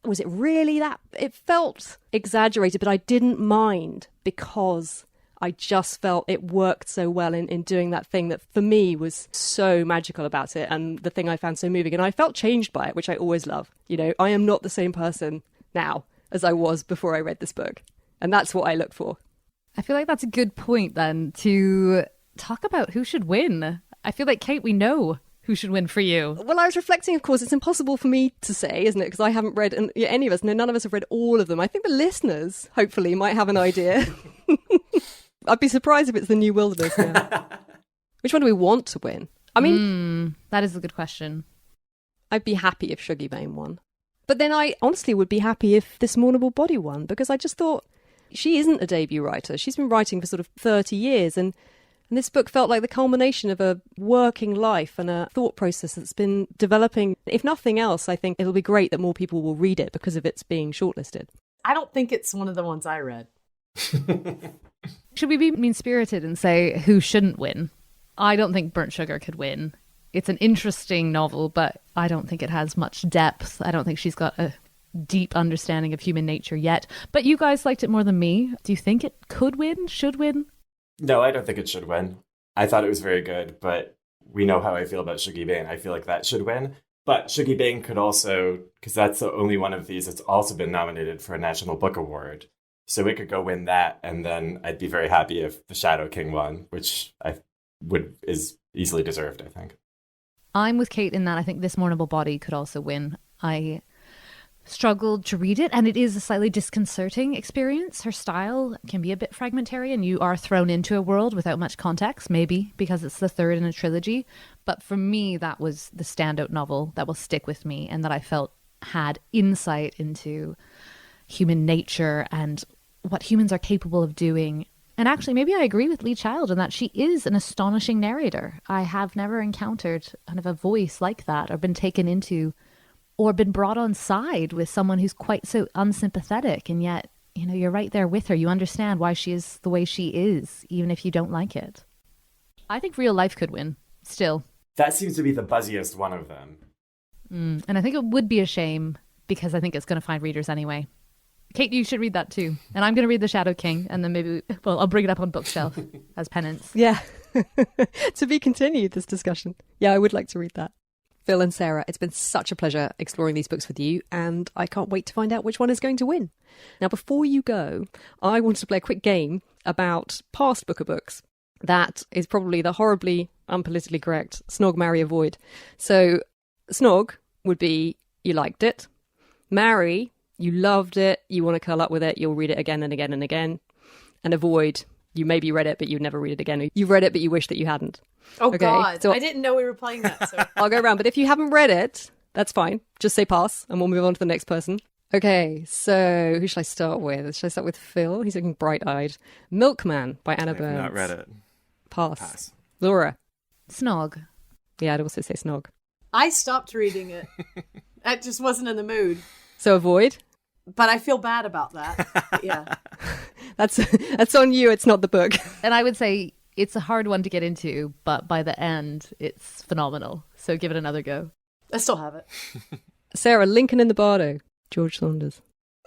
was it really that? It felt exaggerated, but I didn't mind because I just felt it worked so well in doing that thing that for me was so magical about it and the thing I found so moving. And I felt changed by it, which I always love. I am not the same person now as I was before I read this book. And that's what I look for. I feel like that's a good point then to talk about who should win. I feel like, Kate, we know who should win for you. Well, I was reflecting, of course, it's impossible for me to say, isn't it? Because I haven't read, and any of us, none of us have read all of them. I think the listeners, hopefully, might have an idea. I'd be surprised if it's the New Wilderness now. Which one do we want to win? I mean... that is a good question. I'd be happy if Shuggie Bain won. But then I honestly would be happy if This Mournable Body won, because I just thought she isn't a debut writer. She's been writing for sort of 30 years, and this book felt like the culmination of a working life and a thought process that's been developing. If nothing else, I think it'll be great that more people will read it because of its being shortlisted. I don't think it's one of the ones I read. Should we be mean-spirited and say who shouldn't win? I don't think Burnt Sugar could win. It's an interesting novel, but I don't think it has much depth. I don't think she's got a deep understanding of human nature yet. But you guys liked it more than me. Do you think it could win? Should win? No, I don't think it should win. I thought it was very good, but we know how I feel about Shuggie Bain. I feel like that should win. But Shuggie Bain could also, because that's the only one of these that's also been nominated for a National Book Award. So it could go win that, and then I'd be very happy if The Shadow King won, which is easily deserved, I think. I'm with Kate in that I think This Mournable Body could also win. I struggled to read it, and it is a slightly disconcerting experience. Her style can be a bit fragmentary, and you are thrown into a world without much context, maybe because it's the third in a trilogy. But for me, that was the standout novel that will stick with me and that I felt had insight into human nature and what humans are capable of doing. And actually, maybe I agree with Lee Child in that she is an astonishing narrator. I have never encountered kind of a voice like that or been taken into or been brought on side with someone who's quite so unsympathetic. And yet, you're right there with her. You understand why she is the way she is, even if you don't like it. I think Real Life could win, still. That seems to be the buzziest one of them. And I think it would be a shame because I think it's going to find readers anyway. Kate, you should read that too. And I'm going to read The Shadow King, and then I'll bring it up on bookshelf as penance. Yeah. To be continued, this discussion. Yeah, I would like to read that. Phil and Sarah, it's been such a pleasure exploring these books with you, and I can't wait to find out which one is going to win. Now, before you go, I wanted to play a quick game about past Booker books. That is probably the horribly unpolitically correct Snog, Marry, Avoid. So, Snog would be, you liked it. Marry, you loved it, you want to curl up with it, you'll read it again and again and again. And Avoid, you maybe read it, but you'd never read it again. You've read it, but you wish that you hadn't. Oh, okay, God. so I didn't know we were playing that. So. I'll go around. But if you haven't read it, that's fine. Just say pass, and we'll move on to the next person. Okay, so who shall I start with? Shall I start with Phil? He's looking bright-eyed. Milkman by Anna Burns. I've not read it. Pass. Laura? Snog. Yeah, I'd also say Snog. I stopped reading it. I just wasn't in the mood. So Avoid? But I feel bad about that. Yeah. That's on you. It's not the book. And I would say it's a hard one to get into, but by the end, it's phenomenal. So give it another go. I still have it. Sarah, Lincoln in the Bardo. George Saunders.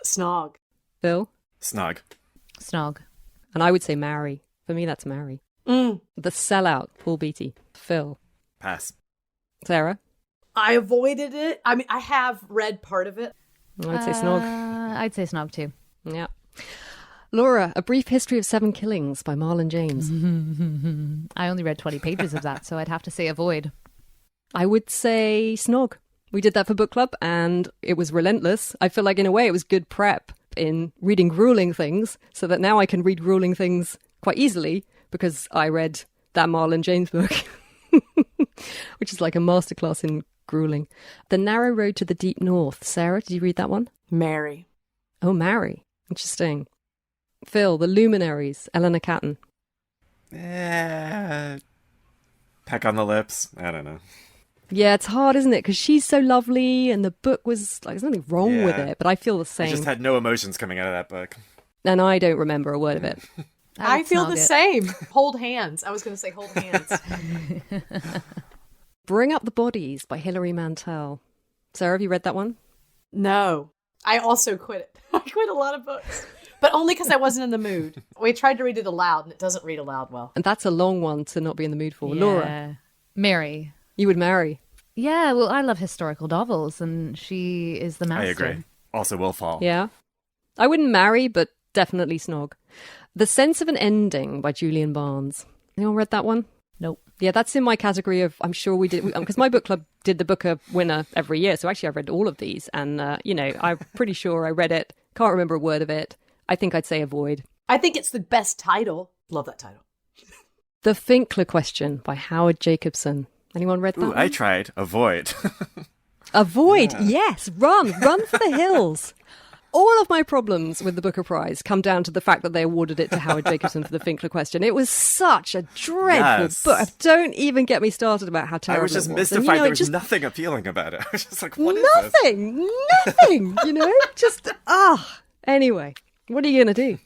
Snog. Phil? Snog. Snog. And I would say Marry. For me, that's Marry. The Sellout, Paul Beatty. Phil? Pass. Sarah? I avoided it. I mean, I have read part of it. I'd say Snog. I'd say Snog too. Yeah. Laura, A Brief History of Seven Killings by Marlon James. I only read 20 pages of that, so I'd have to say Avoid. I would say Snog. We did that for book club and it was relentless. I feel like in a way it was good prep in reading grueling things so that now I can read grueling things quite easily because I read that Marlon James book, which is like a masterclass in grueling. The Narrow Road to the Deep North. Sarah, did you read that one? Mary. Oh, Mary. Interesting. Phil, The Luminaries. Eleanor Catton. Peck on the lips. I don't know. Yeah, it's hard, isn't it? Because she's so lovely and the book was like, there's nothing wrong with it, but I feel the same. I just had no emotions coming out of that book. And I don't remember a word of it. I feel the same. Hold hands. I was going to say hold hands. Bring Up the Bodies by Hilary Mantel. Sarah, have you read that one? No. I also quit it. I quit a lot of books. But only because I wasn't in the mood. We tried to read it aloud, and it doesn't read aloud well. And that's a long one to not be in the mood for. Yeah. Laura. Mary. You would marry. Yeah, well, I love historical novels, and she is the master. I agree. Also will fall. Yeah. I wouldn't marry, but definitely Snog. The Sense of an Ending by Julian Barnes. Anyone read that one? Nope. Yeah, that's in my category of, I'm sure we did, because my book club did the Booker winner every year. So actually I've read all of these. And, I'm pretty sure I read it. Can't remember a word of it. I think I'd say avoid. I think it's the best title. Love that title. The Finkler Question by Howard Jacobson. Anyone read that Ooh, one? I tried. Avoid. Avoid, yes. Run for the hills. All of my problems with the Booker Prize come down to the fact that they awarded it to Howard Jacobson for The Finkler Question. It was such a dreadful book. Don't even get me started about how terrible it was. I was just And, mystified. There was nothing appealing about it. I was just like, what is this? Nothing, just, Anyway, what are you going to do?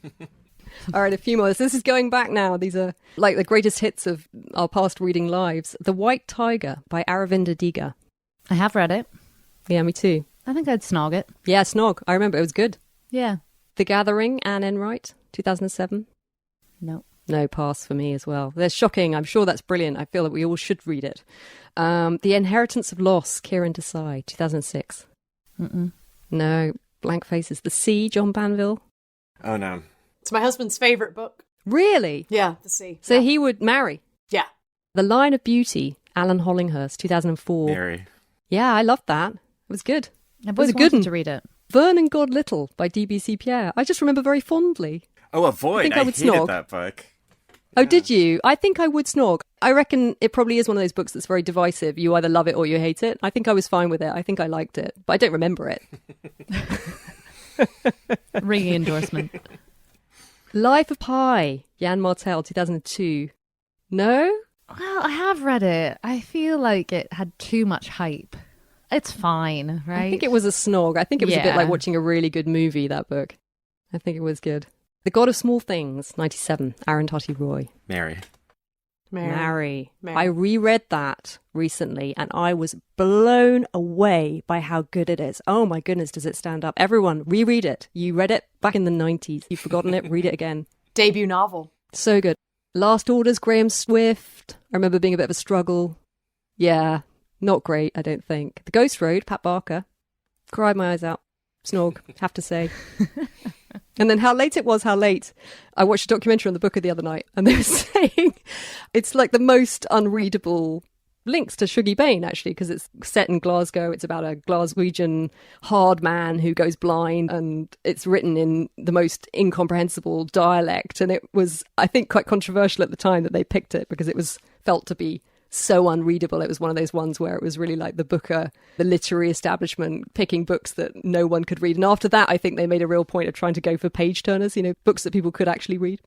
All right, a few more. This is going back now. These are like the greatest hits of our past reading lives. The White Tiger by Aravinda Diga. I have read it. Yeah, me too. I think I'd snog it. Yeah, Snog. I remember it was good. Yeah. The Gathering, Anne Enright, 2007. No. No, pass for me as well. They're shocking. I'm sure that's brilliant. I feel that we all should read it. The Inheritance of Loss, Kieran Desai, 2006. Mm-mm. No, blank faces. The Sea, John Banville. Oh, no. It's my husband's favorite book. Really? Yeah, The Sea. So he would marry? Yeah. The Line of Beauty, Alan Hollinghurst, 2004. Mary. Yeah, I loved that. It was good. I've always wanted to read it. Vernon God Little by DBC Pierre. I just remember very fondly. Oh, Avoid. I hated that book. Oh, did you? I think I would snog. I reckon it probably is one of those books that's very divisive. You either love it or you hate it. I think I was fine with it. I think I liked it. But I don't remember it. Ringing endorsement. Life of Pi, Jan Martel, 2002. No? Well, I have read it. I feel like it had too much hype. It's fine, right? I think it was a snog. I think it was a bit like watching a really good movie, that book. I think it was good. The God of Small Things, 97, Arundhati Roy. Mary. Mary. I reread that recently and I was blown away by how good it is. Oh my goodness, does it stand up? Everyone, reread it. You read it back in the 90s. You've forgotten it, read it again. Debut novel. So good. Last Orders, Graham Swift. I remember being a bit of a struggle. Yeah, not great, I don't think. The Ghost Road, Pat Barker. Cried my eyes out. Snog, have to say. And then How Late It Was, How Late. I watched a documentary on the Booker the other night and they were saying it's like the most unreadable links to Shuggie Bain, actually, because it's set in Glasgow. It's about a Glaswegian hard man who goes blind and it's written in the most incomprehensible dialect. And it was, I think, quite controversial at the time that they picked it because it was felt to be so unreadable. It was one of those ones where it was really like the Booker, the literary establishment picking books that no one could read. And after that, I think they made a real point of trying to go for page turners, books that people could actually read.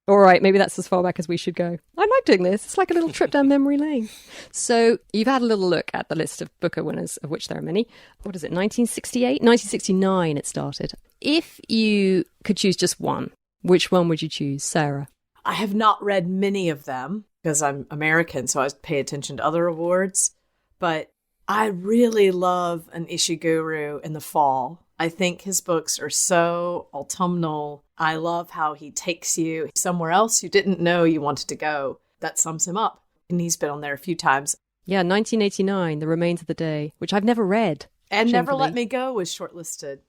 All right, maybe that's as far back as we should go. I like doing this. It's like a little trip down memory lane. So you've had a little look at the list of Booker winners, of which there are many. What is it, 1968? 1969 it started. If you could choose just one, which one would you choose, Sarah? I have not read many of them because I'm American, so I pay attention to other awards. But I really love An Ishiguro in the fall. I think his books are so autumnal. I love how he takes you somewhere else you didn't know you wanted to go. That sums him up. And he's been on there a few times. Yeah, 1989, The Remains of the Day, which I've never read. And Never Let Me Go was shortlisted.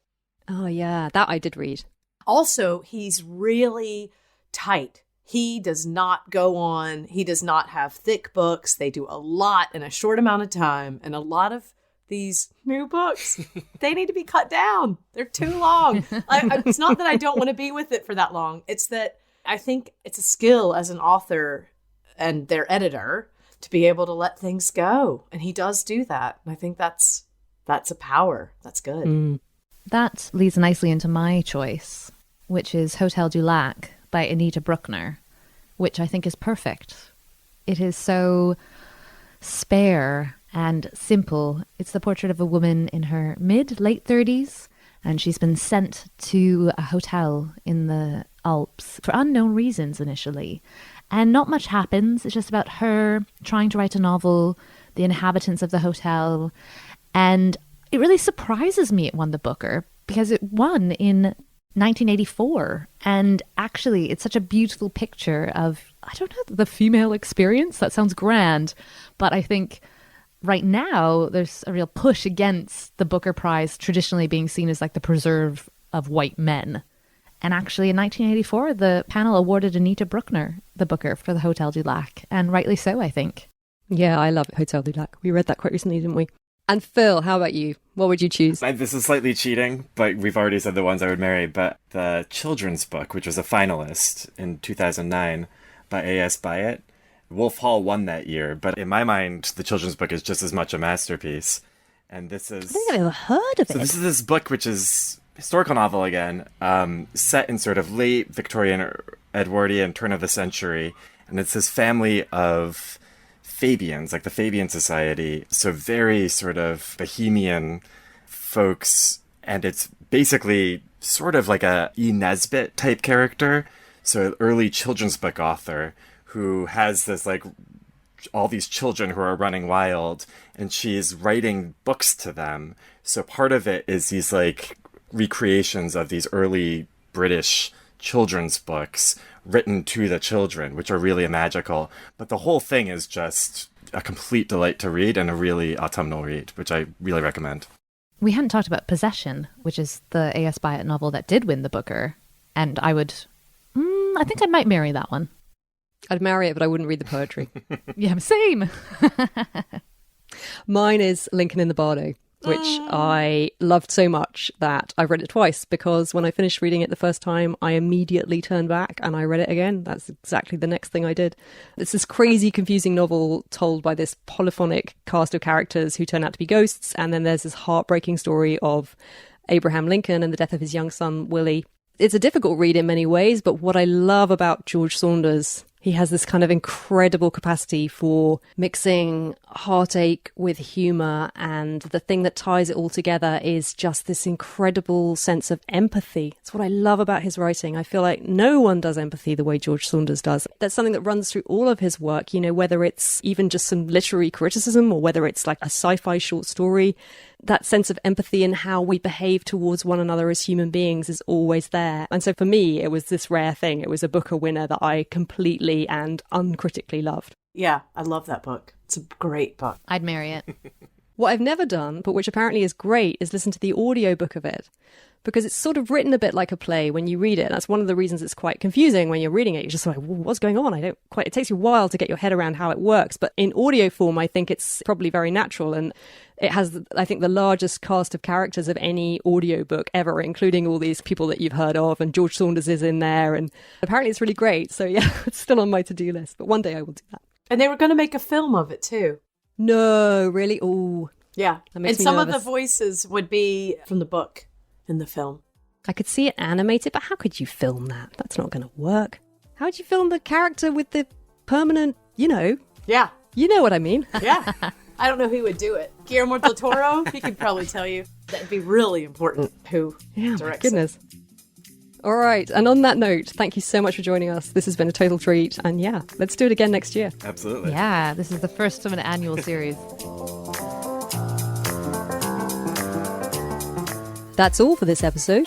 Oh, yeah, that I did read. Also, he's really tight. He does not go on. He does not have thick books. They do a lot in a short amount of time. And a lot of these new books, they need to be cut down. They're too long. It's not that I don't want to be with it for that long. It's that I think it's a skill as an author and their editor to be able to let things go. And he does do that. And I think that's a power. That's good. That leads nicely into my choice, which is Hotel du Lac by Anita Bruckner, which I think is perfect. It is so spare and simple. It's the portrait of a woman in her late 30s, and she's been sent to a hotel in the Alps for unknown reasons initially. And not much happens. It's just about her trying to write a novel, the inhabitants of the hotel. And it really surprises me it won the Booker, because it won in 1984. And actually, it's such a beautiful picture of, I don't know, the female experience. That sounds grand. But I think right now, there's a real push against the Booker Prize traditionally being seen as like the preserve of white men. And actually, in 1984, the panel awarded Anita Bruckner the Booker for the Hotel du Lac. And rightly so, I think. Yeah, I love Hotel du Lac. We read that quite recently, didn't we? And Phil, how about you? What would you choose? This is slightly cheating, but we've already said the ones I would marry. But the children's book, which was a finalist in 2009 by A.S. Byatt, Wolf Hall won that year. But in my mind, the children's book is just as much a masterpiece. And this is... I think I've ever heard of it. So this is this book, which is historical novel again, set in sort of late Victorian or Edwardian turn of the century. And it's this family of Fabians, like the Fabian Society. So very sort of bohemian folks. And it's basically sort of like a E. Nesbit type character. So early children's book author who has this like all these children who are running wild, and she's writing books to them. So part of it is these like recreations of these early British children's books written to the children, which are really magical. But the whole thing is just a complete delight to read and a really autumnal read, which I really recommend. We hadn't talked about Possession, which is the A.S. Byatt novel that did win the Booker. And I think I might marry that one. I'd marry it, but I wouldn't read the poetry. Yeah, same. Mine is Lincoln in the Bardo, which I loved so much that I've read it twice, because when I finished reading it the first time, I immediately turned back and I read it again. That's exactly the next thing I did. It's this crazy, confusing novel told by this polyphonic cast of characters who turn out to be ghosts. And then there's this heartbreaking story of Abraham Lincoln and the death of his young son, Willie. It's a difficult read in many ways, but what I love about George Saunders, he has this kind of incredible capacity for mixing heartache with humour, and the thing that ties it all together is just this incredible sense of empathy. It's what I love about his writing. I feel like no one does empathy the way George Saunders does. That's something that runs through all of his work, you know, whether it's even just some literary criticism or whether it's like a sci-fi short story. That sense of empathy and how we behave towards one another as human beings is always there. And so for me, it was this rare thing. It was a Booker winner that I completely and uncritically loved. Yeah, I love that book. It's a great book. I'd marry it. What I've never done, but which apparently is great, is listen to the audiobook of it. Because it's sort of written a bit like a play when you read it. That's one of the reasons it's quite confusing when you're reading it. You're just like, what's going on? It takes you a while to get your head around how it works. But in audio form, I think it's probably very natural. And it has, I think, the largest cast of characters of any audiobook ever, including all these people that you've heard of. And George Saunders is in there. And apparently it's really great. So yeah, it's still on my to-do list. But one day I will do that. And they were going to make a film of it too. No, really? Oh. Yeah. And some of the voices would be from the book in the film. I could see it animated, but how could you film that? That's not going to work. How would you film the character with the permanent, Yeah. You know what I mean. Yeah. I don't know who would do it. Guillermo del Toro, he could probably tell you. That'd be really important who directs my goodness. It. All right. And on that note, thank you so much for joining us. This has been a total treat. And yeah, let's do it again next year. Absolutely. Yeah, this is the first of an annual series. That's all for this episode.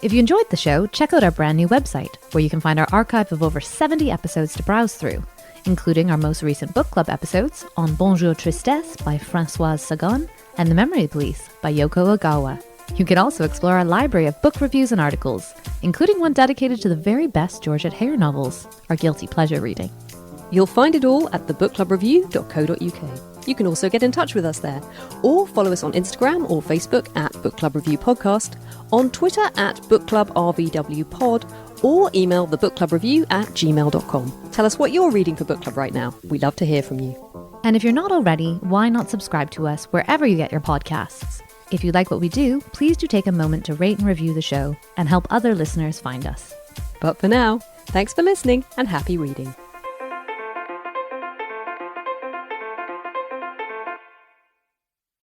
If you enjoyed the show, check out our brand new website, where you can find our archive of over 70 episodes to browse through, including our most recent book club episodes on Bonjour Tristesse by Françoise Sagan and The Memory Police by Yoko Ogawa. You can also explore our library of book reviews and articles, including one dedicated to the very best Georgette Heyer novels, our guilty pleasure reading. You'll find it all at thebookclubreview.co.uk. You can also get in touch with us there, or follow us on Instagram or Facebook at Book Club Review Podcast, on Twitter at Book Club RVW Pod, or email the Book Club Review at gmail.com. Tell us what you're reading for book club right now. We love to hear from you. And if you're not already, why not subscribe to us wherever you get your podcasts? If you like what we do, please do take a moment to rate and review the show and help other listeners find us. But for now, thanks for listening and happy reading.